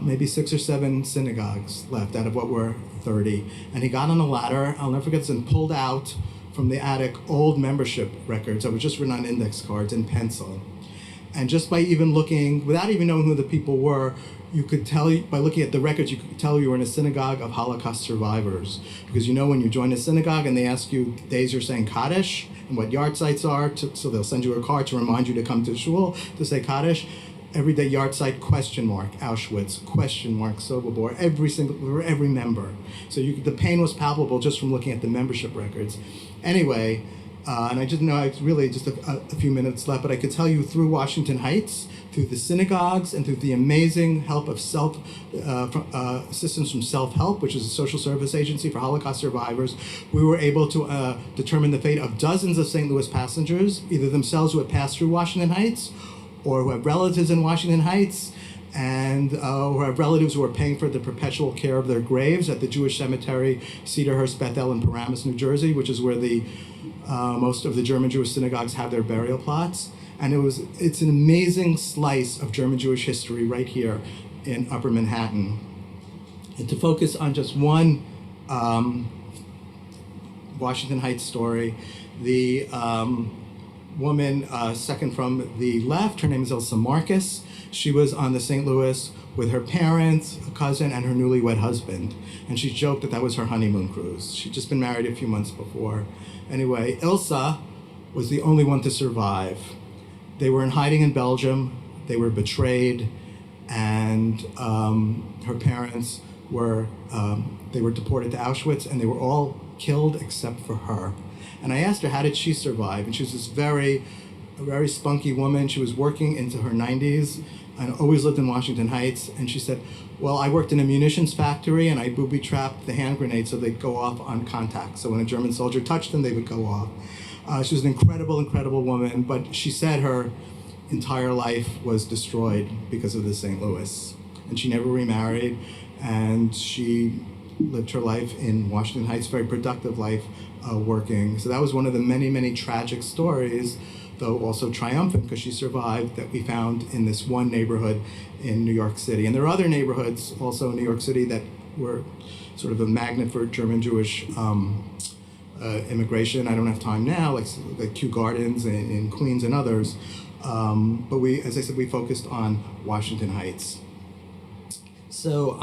maybe 6 or 7 synagogues left out of what were 30. And he got on a ladder, I'll never forget this, and pulled out from the attic old membership records that were just written on index cards in pencil. And just by even looking, without even knowing who the people were, you could tell, by looking at the records, you could tell you were in a synagogue of Holocaust survivors. Because when you join a synagogue and they ask you days you're saying Kaddish and what yard sites are, so they'll send you a card to remind you to come to shul to say Kaddish. Everyday yard site, question mark, Auschwitz, question mark, Sobibor, every member. So the pain was palpable just from looking at the membership records. Anyway, and I just know it's really just a few minutes left, but I could tell you through Washington Heights, through the synagogues, and through the amazing help of systems from Self-Help, which is a social service agency for Holocaust survivors, we were able to determine the fate of dozens of St. Louis passengers, either themselves who had passed through Washington Heights, or who have relatives in Washington Heights, and who have relatives who are paying for the perpetual care of their graves at the Jewish cemetery, Cedarhurst, Bethel, and Paramus, New Jersey, which is where most of the German Jewish synagogues have their burial plots. And it's an amazing slice of German Jewish history right here in Upper Manhattan. And to focus on just one Washington Heights story, the woman second from the left, her name is Elsa Marcus. She was on the St. Louis with her parents, a cousin, and her newlywed husband. And she joked that was her honeymoon cruise. She'd just been married a few months before. Anyway, Ilsa was the only one to survive. They were in hiding in Belgium. They were betrayed, and her parents were deported to Auschwitz, and they were all killed except for her. And I asked her, how did she survive? And she was this very spunky woman. She was working into her 90s and always lived in Washington Heights. And she said, well, I worked in a munitions factory and I booby-trapped the hand grenades so they'd go off on contact. So when a German soldier touched them, they would go off. She was an incredible, incredible woman, but she said her entire life was destroyed because of the St. Louis. And she never remarried, and she lived her life in Washington Heights, very productive life, working. So that was one of the many, many tragic stories, though also triumphant because she survived, that we found in this one neighborhood in New York City. And there are other neighborhoods also in New York City that were sort of a magnet for German Jewish immigration. I don't have time now, like Kew Gardens in Queens and others. But we, as I said, we focused on Washington Heights. So,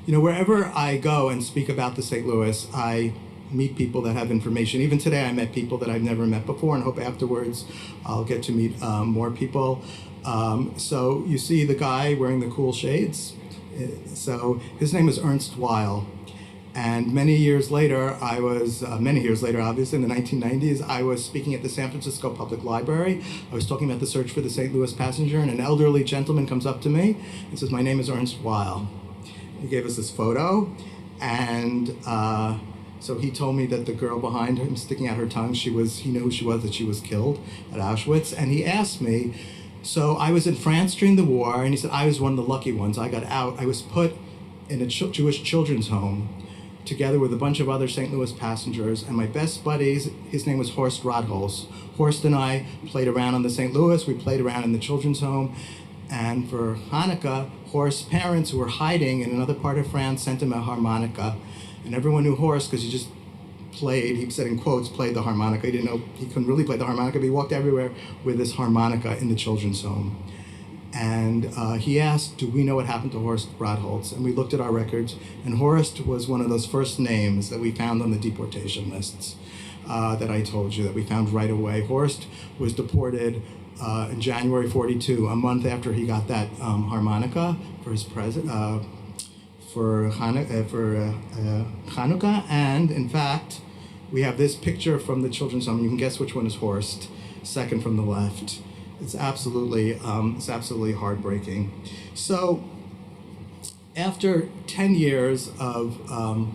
wherever I go and speak about the St. Louis, I meet people that have information. Even today, I met people that I've never met before, and hope afterwards I'll get to meet more people. So you see the guy wearing the cool shades. So his name is Ernst Weil. And many years later, obviously, in the 1990s, I was speaking at the San Francisco Public Library. I was talking about the search for the St. Louis passenger, and an elderly gentleman comes up to me and says, "My name is Ernst Weil." He gave us this photo, and so he told me that the girl behind him, sticking out her tongue, he knew who she was, that she was killed at Auschwitz. And he asked me, so I was in France during the war, and he said, I was one of the lucky ones. I got out. I was put in a Jewish children's home together with a bunch of other St. Louis passengers, and my best buddies, his name was Horst Radholz. Horst and I played around on the St. Louis. We played around in the children's home. And for Hanukkah, Horst's parents, who were hiding in another part of France, sent him a harmonica. And everyone knew Horst because he just played, he said in quotes, played the harmonica. He didn't know, he couldn't really play the harmonica, but he walked everywhere with this harmonica in the children's home. And he asked, do we know what happened to Horst Radholz? And we looked at our records, and Horst was one of those first names that we found on the deportation lists that I told you, that we found right away. Horst was deported in January 42, a month after he got that harmonica for his for Hanukkah, and in fact, we have this picture from the children's home. You can guess which one is Horst, second from the left. It's absolutely heartbreaking. So, after 10 years of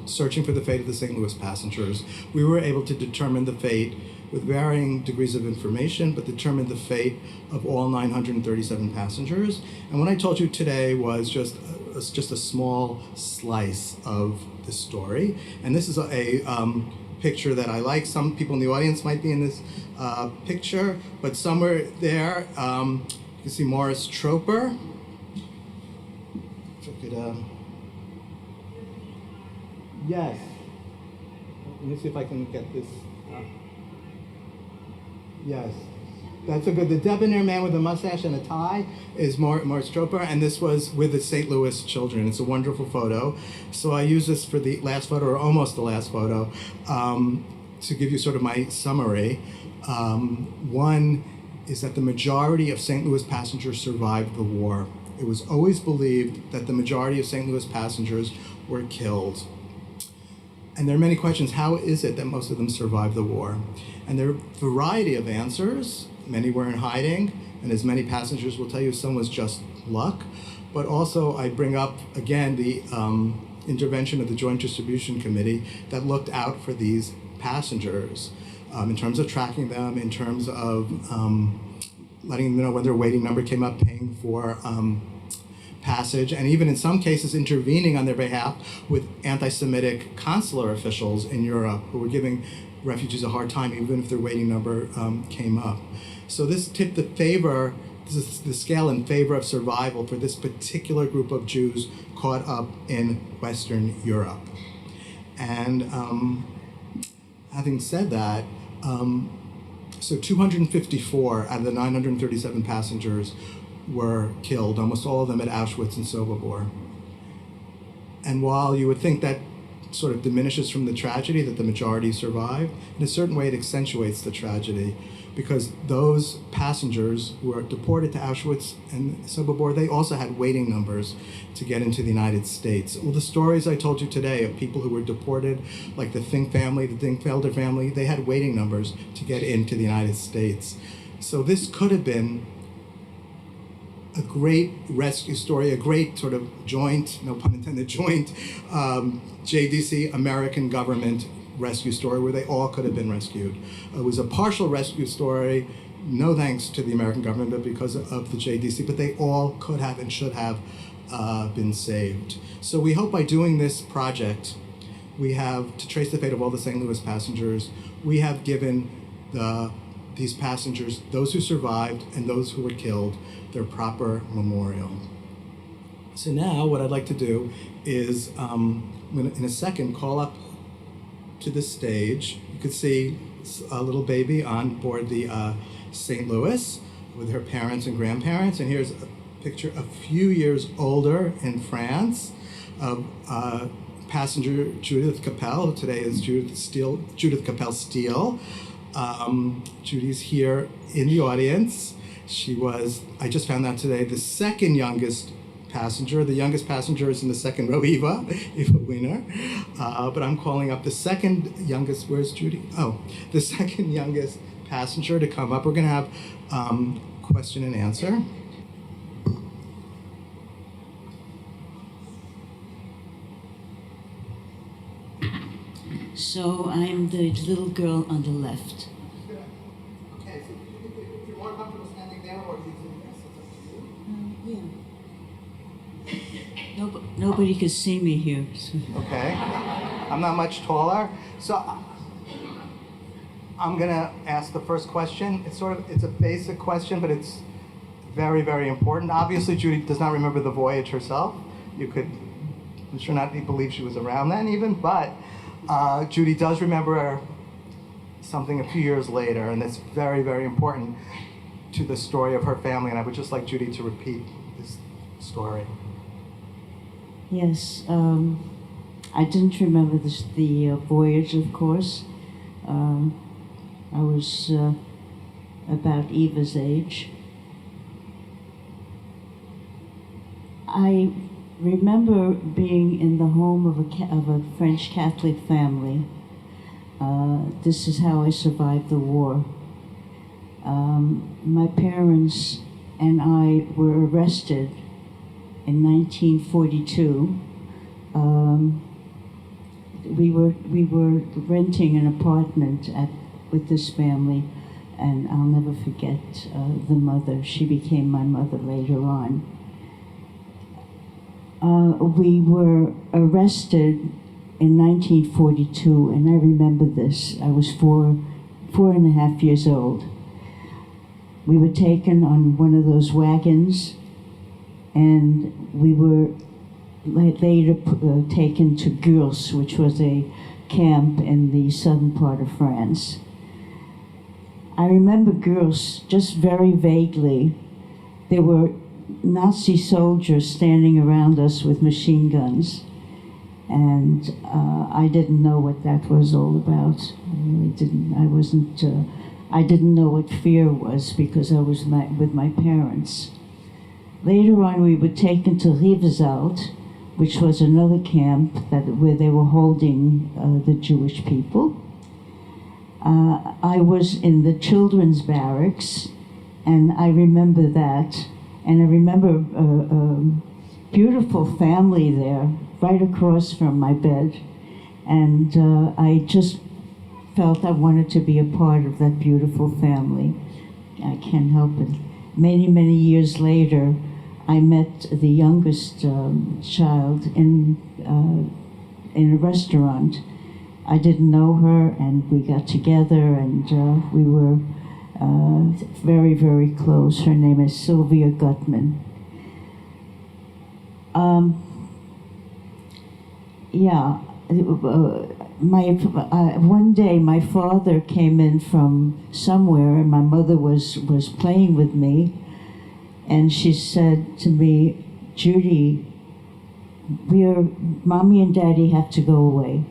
searching for the fate of the St. Louis passengers, we were able to determine the fate with varying degrees of information, but determined the fate of all 937 passengers. And what I told you today was just a small slice of the story. And this is a picture that I like. Some people in the audience might be in this picture, but somewhere there, you can see Morris Troper. If I could, yes. Let me see if I can get this. Yes, that's a good. The debonair man with a mustache and a tie is Morris Troper, and this was with the St. Louis children. It's a wonderful photo. So I use this for the last photo, or almost the last photo, to give you sort of my summary. One is that the majority of St. Louis passengers survived the war. It was always believed that the majority of St. Louis passengers were killed. And there are many questions. How is it that most of them survived the war? And there are a variety of answers. Many were in hiding, and as many passengers will tell you, some was just luck. But also, I bring up, again, the intervention of the Joint Distribution Committee that looked out for these passengers in terms of tracking them, in terms of letting them know when their waiting number came up, paying for passage, and even in some cases intervening on their behalf with anti-Semitic consular officials in Europe who were giving refugees a hard time even if their waiting number came up. So this tipped this is the scale in favor of survival for this particular group of Jews caught up in Western Europe. And having said that, so 254 out of the 937 passengers were killed, almost all of them at Auschwitz and Sobibor. And while you would think that sort of diminishes from the tragedy that the majority survived, in a certain way it accentuates the tragedy, because those passengers who were deported to Auschwitz and Sobibor, they also had waiting numbers to get into the United States. All the stories I told you today of people who were deported, like the Fink family, the Dinkfelder family, they had waiting numbers to get into the United States. So this could have been a great rescue story, a great sort of joint, no pun intended, joint JDC American government rescue story where they all could have been rescued. It was a partial rescue story, no thanks to the American government, but because of the JDC, but they all could have and should have been saved. So we hope by doing this project, we have, to trace the fate of all the St. Louis passengers, we have given these passengers, those who survived and those who were killed, their proper memorial. So now what I'd like to do is, I'm going to, in a second, call up to the stage. You could see a little baby on board the St. Louis with her parents and grandparents. And here's a picture a few years older in France of passenger Judith Capel, who today is Judith Capel Steele. Judy's here in the audience. She was, I just found out today, the second youngest passenger. The youngest passenger is in the second row, Eva Wiener. But I'm calling up the second youngest, where's Judy? Oh, the second youngest passenger to come up. We're gonna have question and answer. So I'm the little girl on the left. Okay, so if you're more comfortable standing there or using this, it's up to you. Yeah. Nobody can see me here. So. Okay, I'm not much taller, so I'm gonna ask the first question. It's a basic question, but it's very, very important. Obviously, Judy does not remember the voyage herself. I'm sure not believe she was around then even, but Judy does remember something a few years later, and it's very, very important to the story of her family, and I would just like Judy to repeat this story. Yes, I didn't remember the voyage, of course. I was about Eva's age. I remember being in the home of a French Catholic family. This is how I survived the war. My parents and I were arrested in 1942. We were renting an apartment with this family, and I'll never forget the mother. She became my mother later on. We were arrested in 1942, and I remember this. I was four and a half years old. We were taken on one of those wagons, and we were later taken to Gurs, which was a camp in the southern part of France. I remember Gurs just very vaguely. There were Nazi soldiers standing around us with machine guns, and I didn't know what that was all about. I really didn't. I didn't know what fear was because I was with my parents. Later on, we were taken to Rivesaltes, which was another camp where they were holding the Jewish people. I was in the children's barracks, and I remember that. And I remember a beautiful family there, right across from my bed. And I just felt I wanted to be a part of that beautiful family. I can't help it. Many, many years later, I met the youngest child in a restaurant. I didn't know her, and we got together, and we were very, very close. Her name is Sylvia Gutman. One day my father came in from somewhere, and my mother was playing with me, and she said to me, "Judy, Mommy and Daddy have to go away,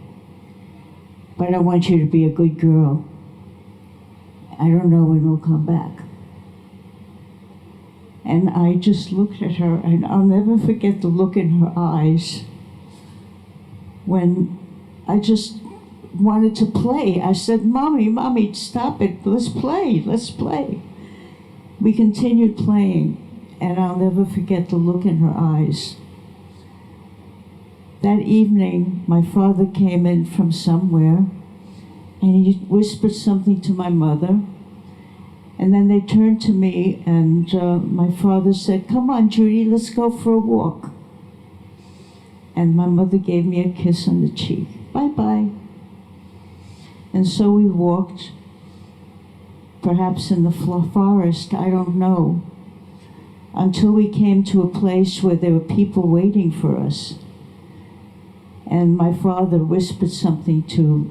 but I want you to be a good girl. I don't know when we'll come back." And I just looked at her, and I'll never forget the look in her eyes when I just wanted to play. I said, Mommy, stop it. Let's play. We continued playing, and I'll never forget the look in her eyes. That evening, my father came in from somewhere, and he whispered something to my mother. And then they turned to me, and my father said, "Come on, Judy, let's go for a walk." And my mother gave me a kiss on the cheek. Bye-bye. And so we walked, perhaps in the forest, I don't know. until we came to a place where there were people waiting for us. And my father whispered something to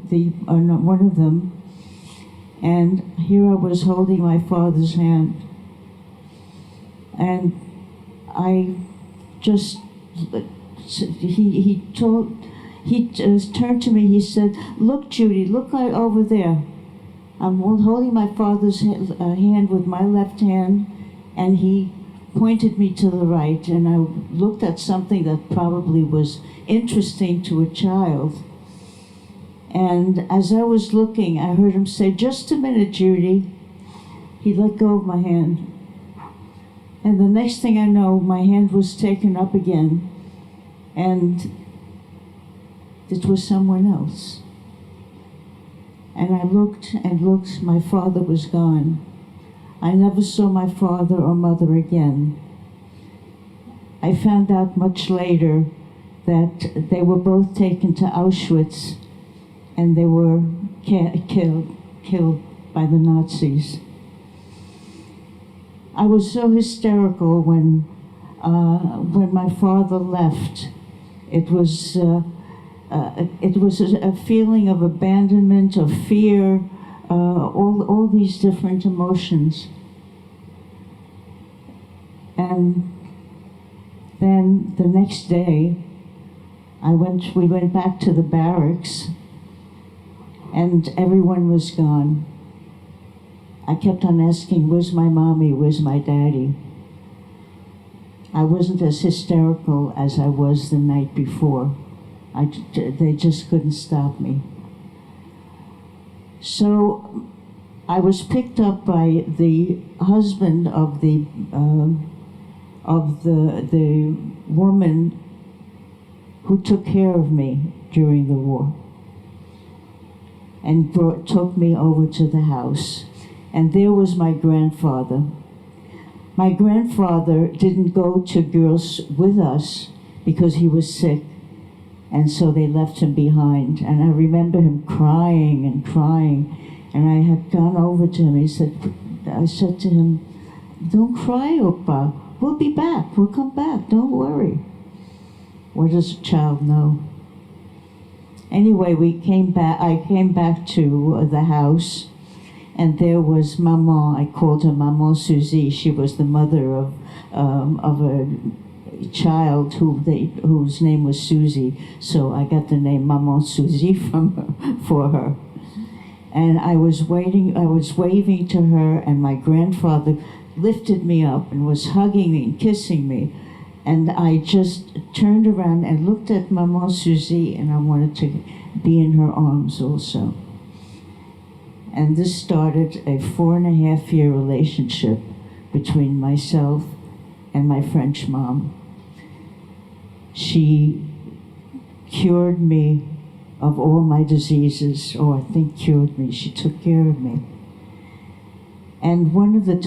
one of them, and here I was holding my father's hand. And I just, he turned to me, he said, "Look, Judy, look over there." I'm holding my father's hand with my left hand, and he pointed me to the right, and I looked at something that probably was interesting to a child. And as I was looking, I heard him say, "Just a minute, Judy." He let go of my hand. And the next thing I know, my hand was taken up again, and it was someone else. And I looked and looked, my father was gone. I never saw my father or mother again. I found out much later that they were both taken to Auschwitz, and they were killed by the Nazis. I was so hysterical when my father left. It was a feeling of abandonment, of fear, all these different emotions. And then the next day, we went back to the barracks, and everyone was gone. I kept on asking, "Where's my mommy? Where's my daddy?" I wasn't as hysterical as I was the night before. They just couldn't stop me. So I was picked up by the husband of the woman who took care of me during the war, and took me over to the house. And there was my grandfather. My grandfather didn't go to girls with us because he was sick, and so they left him behind. And I remember him crying and crying, and I had gone over to him. I said to him, "Don't cry, Opa. We'll be back. We'll come back. Don't worry." What does a child know? Anyway, I came back to the house, and there was Maman. I called her Maman Suzy. She was the mother of a child whose name was Susie. So I got the name Maman Suzy for her. And I was waving to her, and my grandfather lifted me up and was hugging me and kissing me. And I just turned around and looked at Maman Suzy, and I wanted to be in her arms also. And this started a 4.5-year relationship between myself and my French mom. She cured me of all my diseases, or I think cured me. She took care of me. And one of the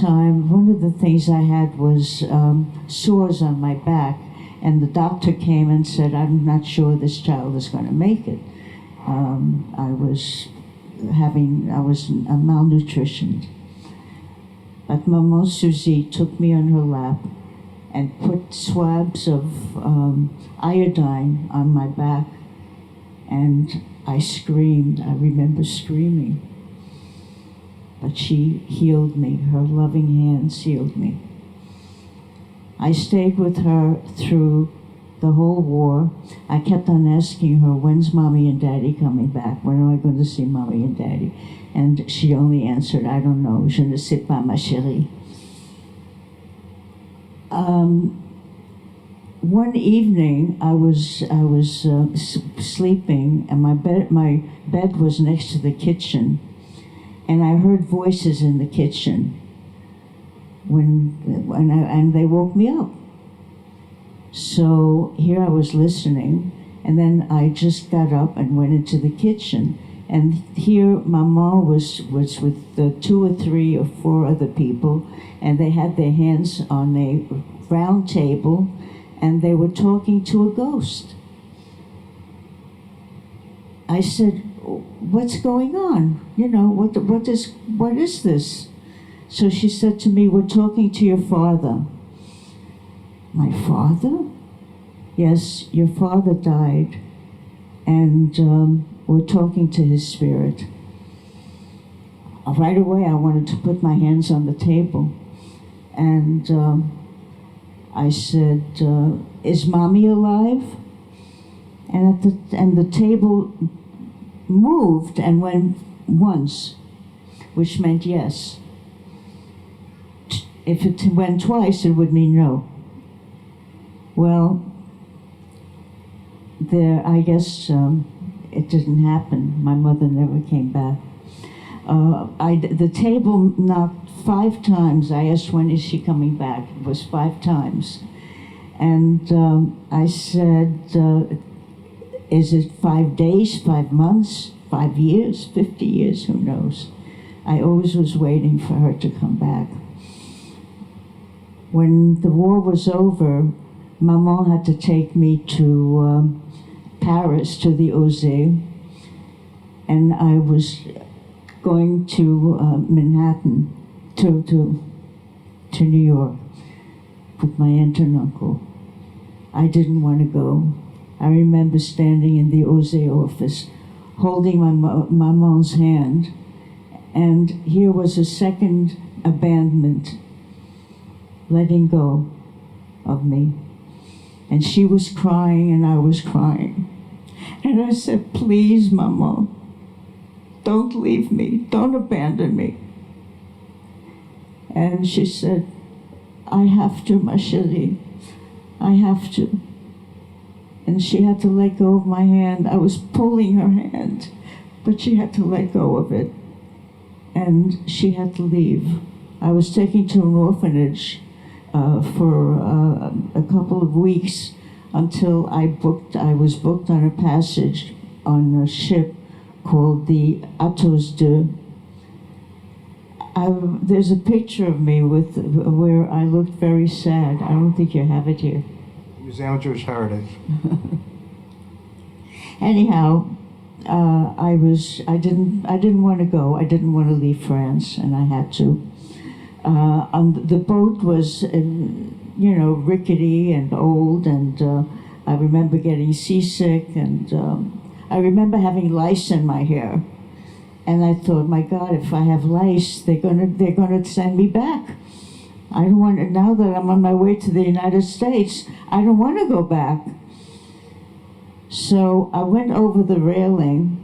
things I had was sores on my back, and the doctor came and said, "I'm not sure this child is going to make it." I was malnutritioned. But Maman Suzy took me on her lap and put swabs of iodine on my back, and I screamed. I remember screaming. But she healed me. Her loving hands healed me. I stayed with her through the whole war. I kept on asking her, "When's Mommy and Daddy coming back? When am I going to see Mommy and Daddy?" And she only answered, "I don't know. Je ne sais pas, ma chérie." One evening, I was sleeping, and my bed was next to the kitchen, and I heard voices in the kitchen. And they woke me up. So here I was listening, and then I just got up and went into the kitchen. And here Maman was with 2 or 3 or 4 other people, and they had their hands on a round table, and they were talking to a ghost. I said, "What's going on? You know, what is this?" So she said to me, "We're talking to your father." My father? Yes, your father died, and we're talking to his spirit. Right away, I wanted to put my hands on the table, and I said, "Is Mommy alive?" And the table moved and went once, which meant yes. If it went twice, it would mean no. Well, I guess it didn't happen. My mother never came back. The table knocked 5 times. I asked, "When is she coming back?" It was 5 times. And I said, "Is it 5 days, 5 months, 5 years, 50 years? Who knows?" I always was waiting for her to come back. When the war was over, Maman had to take me to Paris, to the Osé, and I was going to Manhattan, to New York, with my aunt and uncle. I didn't want to go. I remember standing in the Osé office, holding my Maman's hand, and here was a second abandonment, letting go of me. And she was crying and I was crying. And I said, "Please, Mama, don't leave me, don't abandon me." And she said, "I have to, ma chérie, I have to." And she had to let go of my hand. I was pulling her hand, but she had to let go of it. And she had to leave. I was taken to an orphanage for a couple of weeks until I was booked on a passage on a ship called the Athos II. There's a picture of me where I looked very sad. I don't think you have it here. Museum of Jewish Heritage. Anyhow, I didn't want to go. I didn't want to leave France, and I had to. The boat was, rickety and old, and I remember getting seasick, and I remember having lice in my hair. And I thought, my God, if I have lice, they're gonna send me back. I don't want to. Now that I'm on my way to the United States, I don't want to go back. So I went over the railing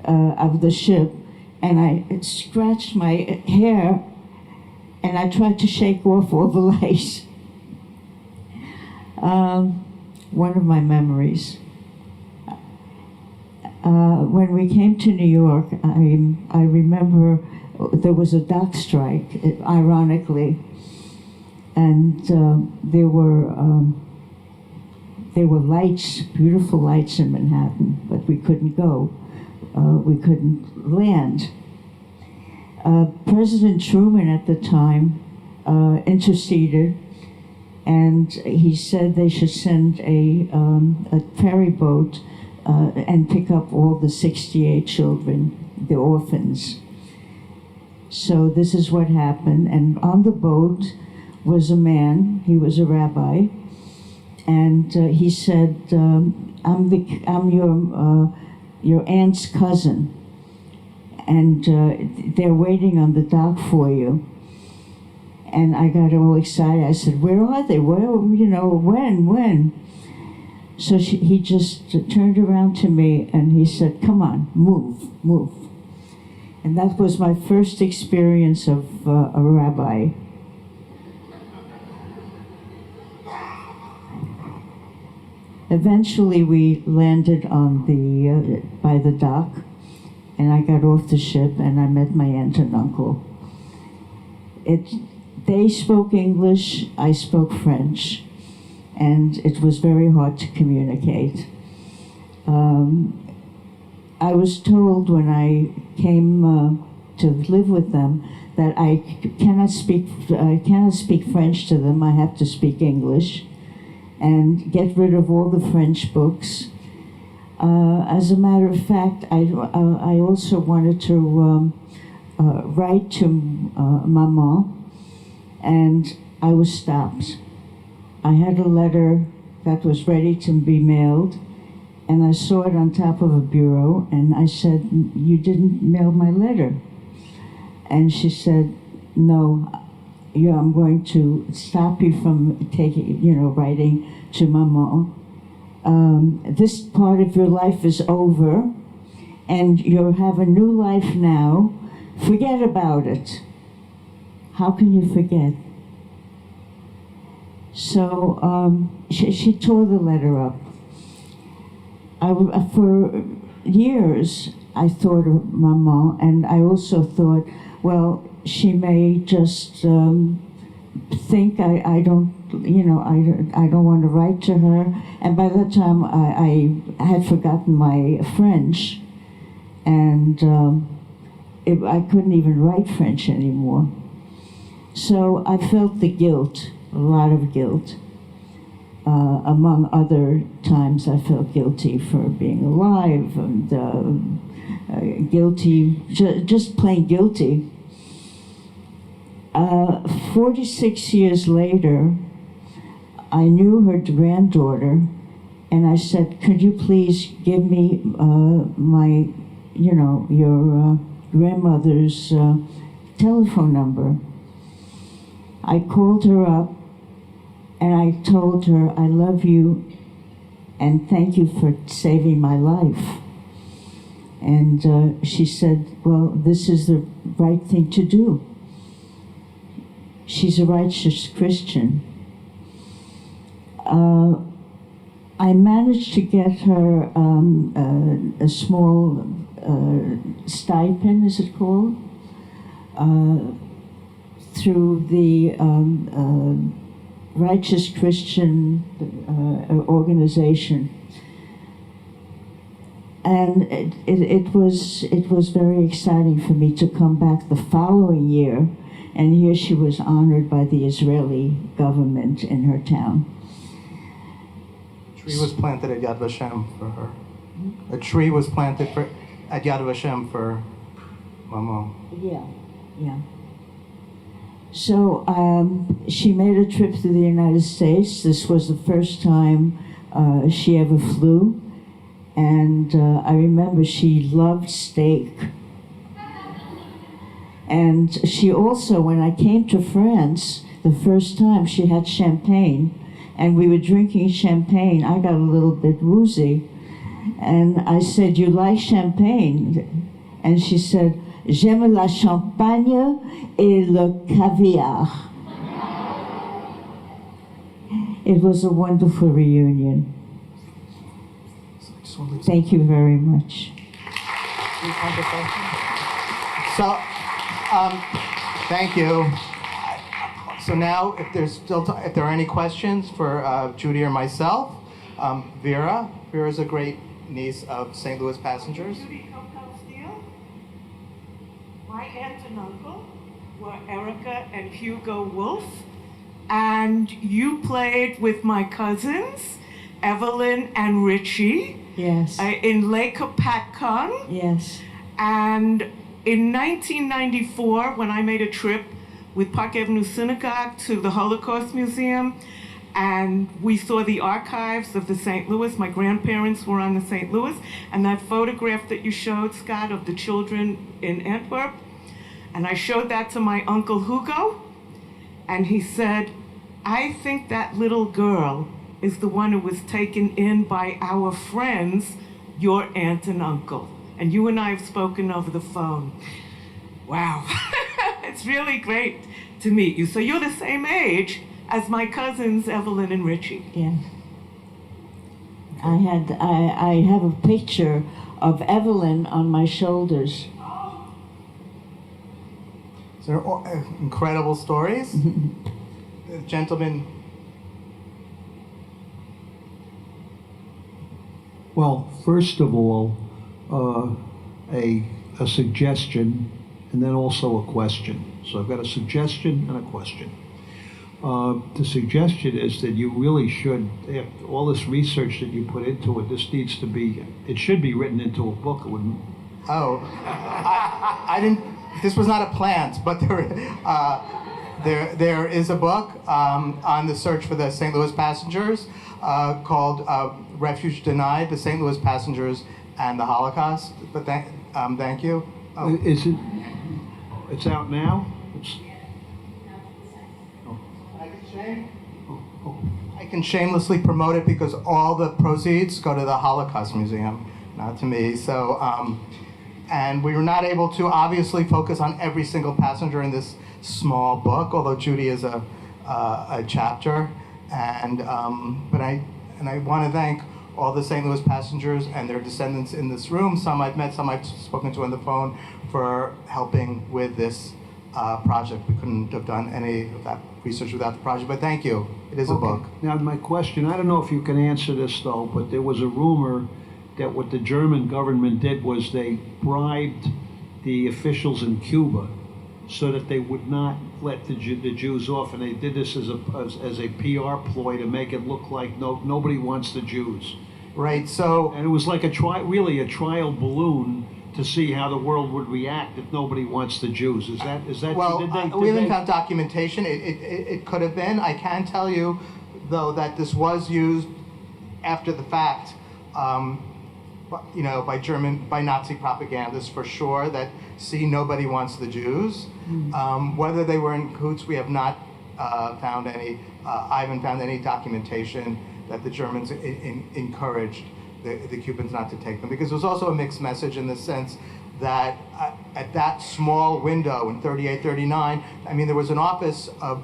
of the ship, and I scratched my hair, and I tried to shake off all the lice. One of my memories. When we came to New York, I remember there was a dock strike, ironically, and there were lights, beautiful lights in Manhattan, but we couldn't go. We couldn't land. President Truman at the time interceded, and he said they should send a ferry boat and pick up all the 68 children, the orphans. So this is what happened. And on the boat was a man. He was a rabbi, and he said, "I'm your aunt's cousin, and they're waiting on the dock for you." And I got all excited. I said, "Where are they? Where? When?" So he just turned around to me and he said, "Come on, move." And that was my first experience of a rabbi. Eventually we landed on by the dock, and I got off the ship and I met my aunt and uncle. They spoke English, I spoke French, and it was very hard to communicate. I was told when I came to live with them that I cannot speak French to them. I have to speak English and get rid of all the French books. As a matter of fact, I also wanted to write to Maman, and I was stopped. I had a letter that was ready to be mailed, and I saw it on top of a bureau, and I said, "You didn't mail my letter." And she said, "No, I'm going to stop you from writing to Maman. This part of your life is over, and you have a new life now. Forget about it." How can you forget? So she tore the letter up. For years, I thought of Maman, and I also thought, well, she may just think I don't want to write to her. And by that time, I had forgotten my French, and I couldn't even write French anymore. So I felt the guilt, a lot of guilt. Among other times, I felt guilty for being alive, and guilty, just plain guilty. 46 years later, I knew her granddaughter, and I said, "Could you please give me your grandmother's telephone number?" I called her up, and I told her, "I love you, and thank you for saving my life." And she said, "Well, this is the right thing to do." She's a righteous Christian. I managed to get her a small stipend, is it called, through the Righteous Christian organization. And it was very exciting for me to come back the following year, and here she was honored by the Israeli government in her town. A tree was planted at Yad Vashem for her. A tree was planted at Yad Vashem for Maman. Yeah. So she made a trip to the United States. This was the first time she ever flew. And I remember she loved steak. And she also, when I came to France the first time, she had champagne. And we were drinking champagne. I got a little bit woozy. And I said, "You like champagne?" And she said, "J'aime la champagne et le caviar." It was a wonderful reunion. Thank you very much. So, thank you. So now, if there are any questions for Judy or myself, Vera's a great niece of St. Louis passengers. Judy Steele. My aunt and uncle were Erica and Hugo Wolf, and you played with my cousins, Evelyn and Richie. Yes. In Lake Patcon. Yes. And in 1994, when I made a trip with Park Avenue Synagogue to the Holocaust Museum, and we saw the archives of the St. Louis. My grandparents were on the St. Louis, and that photograph that you showed, Scott, of the children in Antwerp, and I showed that to my Uncle Hugo, and he said, "I think that little girl is the one who was taken in by our friends, your aunt and uncle. And you and I have spoken over the phone." Wow. It's really great to meet you. So you're the same age as my cousins, Evelyn and Richie. Yeah. I have a picture of Evelyn on my shoulders. So they're incredible stories. Gentlemen. Well, first of all, a suggestion, and then also a question. So I've got a suggestion and a question. The suggestion is that you really should, after all this research that you put into it, this needs to be, it should be written into a book. It wouldn't. Oh, this was not a plant, but there is a book on the search for the St. Louis passengers called Refuge Denied, the St. Louis Passengers and the Holocaust. But thank you. Oh. Is it? It's out now. I can shamelessly promote it because all the proceeds go to the Holocaust Museum, not to me. So, and we were not able to obviously focus on every single passenger in this small book, although Judy is a chapter. And but I want to thank all the St. Louis passengers and their descendants in this room. Some I've met, some I've spoken to on the phone, for helping with this project. We couldn't have done any of that research without the project, but thank you. It is a book. Now, my question, I don't know if you can answer this though, but there was a rumor that what the German government did was they bribed the officials in Cuba so that they would not let the Jews off, and they did this as a PR ploy to make it look like nobody wants the Jews. Right, so... And it was like really a trial balloon to see how the world would react if nobody wants the Jews. Is that? Well, we haven't found documentation. It could have been. I can tell you, though, that this was used after the fact, by Nazi propagandists for sure. That nobody wants the Jews. Whether they were in cahoots, we have not found any. I haven't found any documentation that the Germans encouraged the Cubans not to take them, because there was also a mixed message in the sense that at that small window in 38, 39, I mean, there was an office of,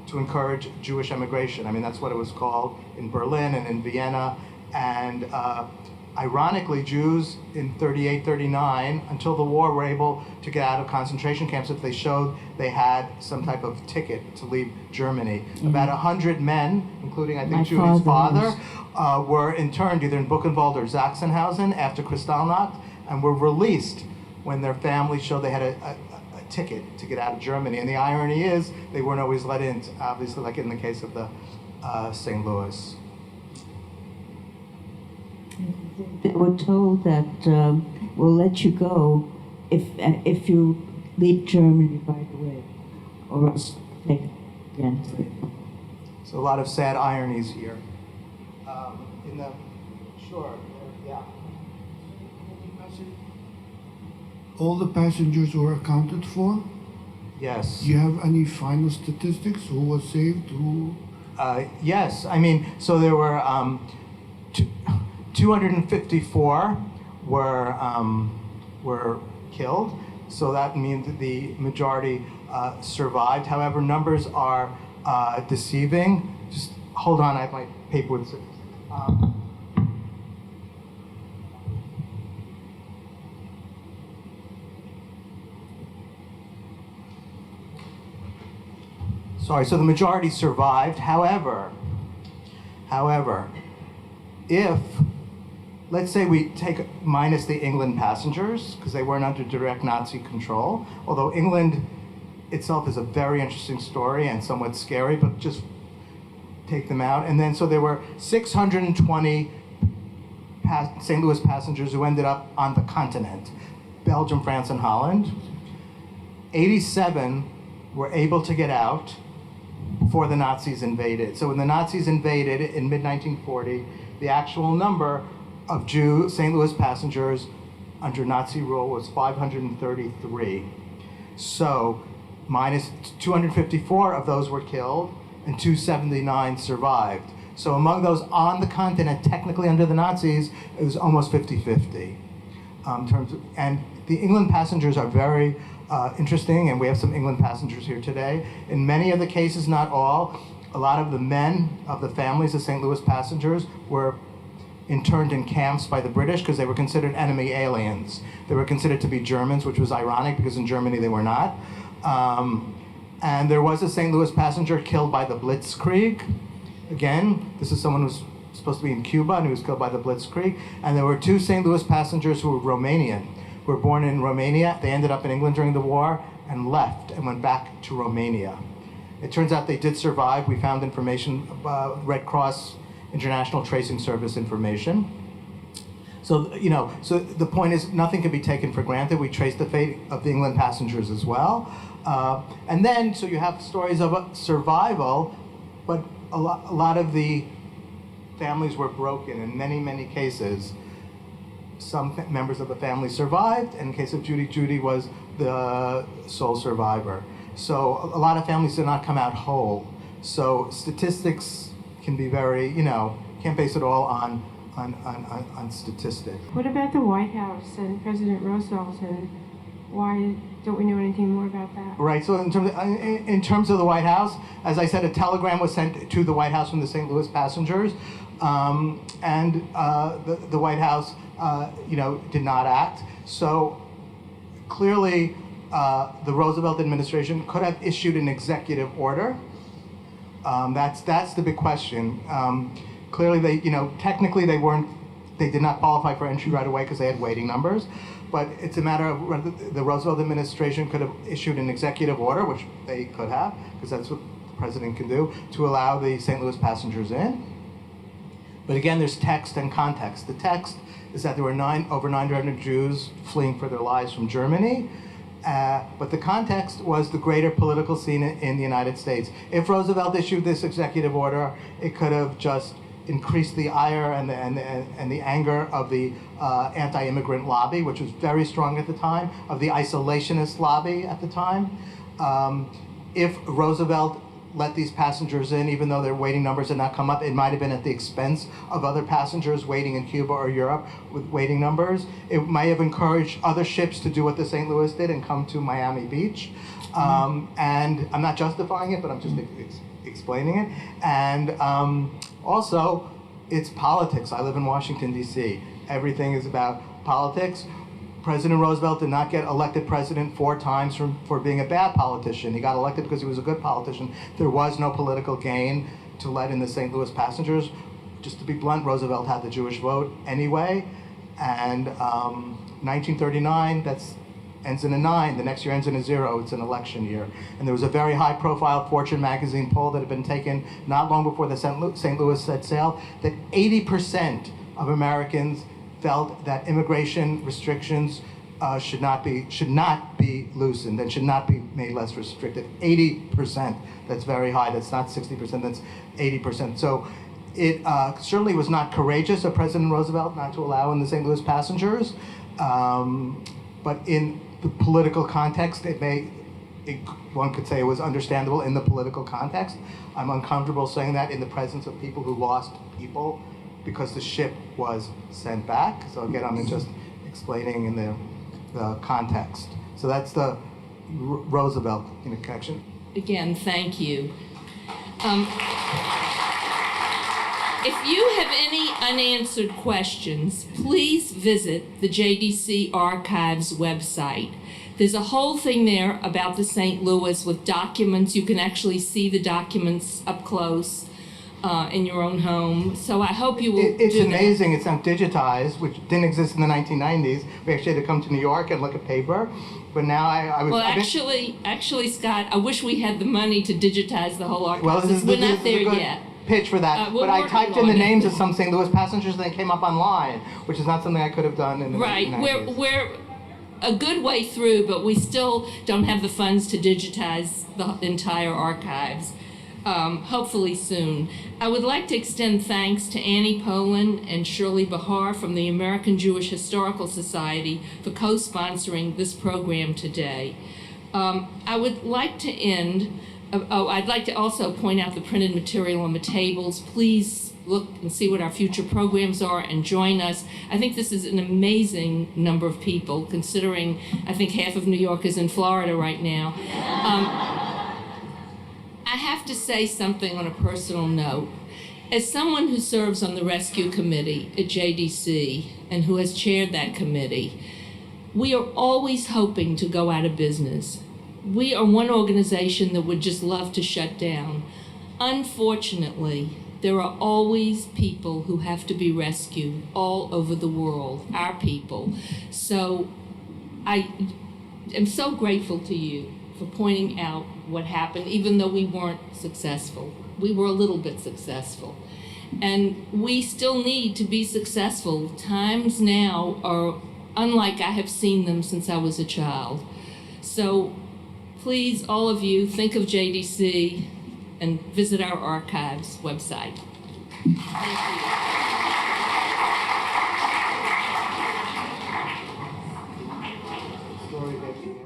to encourage Jewish emigration. I mean, that's what it was called in Berlin and in Vienna. And ironically, Jews in 38, 39, until the war, were able to get out of concentration camps if they showed they had some type of ticket to leave Germany. About 100 men, including, I think, Judy's father, were interned either in Buchenwald or Sachsenhausen after Kristallnacht, and were released when their families showed they had a ticket to get out of Germany. And the irony is, they weren't always let in, obviously, like in the case of the St. Louis. They were told that we'll let you go if you leave Germany right away, or else take it again. So a lot of sad ironies here. Yeah. All the passengers were accounted for? Yes. Do you have any final statistics? Who was saved? Who? Yes. I mean, so there were 254 were killed. So that means that the majority survived. However, numbers are deceiving. Just hold on, I have my paper with it. Sorry, so the majority survived. However, if, let's say we take minus the England passengers, because they weren't under direct Nazi control, although England itself is a very interesting story and somewhat scary, but just take them out. And then, so there were 620 St. Louis passengers who ended up on the continent, Belgium, France, and Holland. 87 were able to get out before the Nazis invaded. So when the Nazis invaded in mid-1940, the actual number of St. Louis passengers under Nazi rule was 533. So minus 254 of those were killed and 279 survived. So among those on the continent, technically under the Nazis, it was almost 50-50. And the England passengers are very interesting, and we have some England passengers here today. In many of the cases, not all, a lot of the men of the families of St. Louis passengers were interned in camps by the British because they were considered enemy aliens. They were considered to be Germans, which was ironic because in Germany they were not. And there was a St. Louis passenger killed by the Blitzkrieg. Again, this is someone who's supposed to be in Cuba and who was killed by the Blitzkrieg. And there were 2 St. Louis passengers who were Romanian, who were born in Romania. They ended up in England during the war and left and went back to Romania. It turns out they did survive. We found information, Red Cross International Tracing Service information. So, you know, so the point is nothing can be taken for granted. We trace the fate of the England passengers as well. And then, so you have stories of survival, but a lot of the families were broken in many, many cases. Some members of the family survived, and in the case of Judy, Judy was the sole survivor. So a lot of families did not come out whole. So statistics can be very, you know, can't base it all on statistics. What about the White House and President Roosevelt, and why don't we know anything more about that? Right, so in terms of the White House, as I said, a telegram was sent to the White House from the St. Louis passengers, and the White House, you know, did not act. So clearly, the Roosevelt administration could have issued an executive order. That's the big question. Clearly, they, you know, technically they did not qualify for entry right away because they had waiting numbers. But it's a matter of whether the Roosevelt administration could have issued an executive order, which they could have, because that's what the president can do, to allow the St. Louis passengers in. But again, there's text and context. The text is that there were over 900 Jews fleeing for their lives from Germany. But the context was the greater political scene in the United States. If Roosevelt issued this executive order, it could have just increased the ire and the anger of the anti-immigrant lobby, which was very strong at the time, of the isolationist lobby at the time. If Roosevelt let these passengers in, even though their waiting numbers had not come up, it might have been at the expense of other passengers waiting in Cuba or Europe with waiting numbers. It might have encouraged other ships to do what the St. Louis did and come to Miami Beach. And I'm not justifying it, but I'm just explaining it. And also, it's politics. I live in Washington, D.C. Everything is about politics. President Roosevelt did not get elected president 4 times for being a bad politician. He got elected because he was a good politician. There was no political gain to let in the St. Louis passengers. Just to be blunt, Roosevelt had the Jewish vote anyway. And 1939, that's ends in a 9. The next year ends in a 0. It's an election year. And there was a very high-profile Fortune magazine poll that had been taken not long before the St. Louis set sail, that 80% of Americans felt that immigration restrictions should not be loosened and should not be made less restrictive. 80%. That's very high. That's not 60%. That's 80%. So it certainly was not courageous of President Roosevelt not to allow in the St. Louis passengers. But in the political context, one could say it was understandable in the political context. I'm uncomfortable saying that in the presence of people who lost people because the ship was sent back. So again, I'm just explaining in the context. So that's the Roosevelt connection. Again, thank you. If you have any unanswered questions, please visit the JDC Archives website. There's a whole thing there about the St. Louis with documents. You can actually see the documents up close in your own home. So I hope you will It's do amazing. that. It's not digitized, which didn't exist in the 1990s. We actually had to come to New York and look at paper. But now I was... Well, actually, Scott, I wish we had the money to digitize the whole archives. Well, this We're is not a there good yet. pitch for that. We're But I working typed in the on it. names of some St. Louis passengers and they came up online, which is not something I could have done in the 1990s. We're a good way through, but we still don't have the funds to digitize the entire archives. Hopefully soon. I would like to extend thanks to Annie Poland and Shirley Bahar from the American Jewish Historical Society for co-sponsoring this program today. I would like to end, I'd like to also point out the printed material on the tables. Please look and see what our future programs are and join us. I think this is an amazing number of people, considering I think half of New York is in Florida right now. I have to say something on a personal note. As someone who serves on the rescue committee at JDC and who has chaired that committee, we are always hoping to go out of business. We are one organization that would just love to shut down. Unfortunately, there are always people who have to be rescued all over the world, our people. So I am so grateful to you for pointing out what happened, even though we weren't successful. We were a little bit successful. And we still need to be successful. Times now are unlike I have seen them since I was a child. So please, all of you, think of JDC and visit our archives website. Thank you.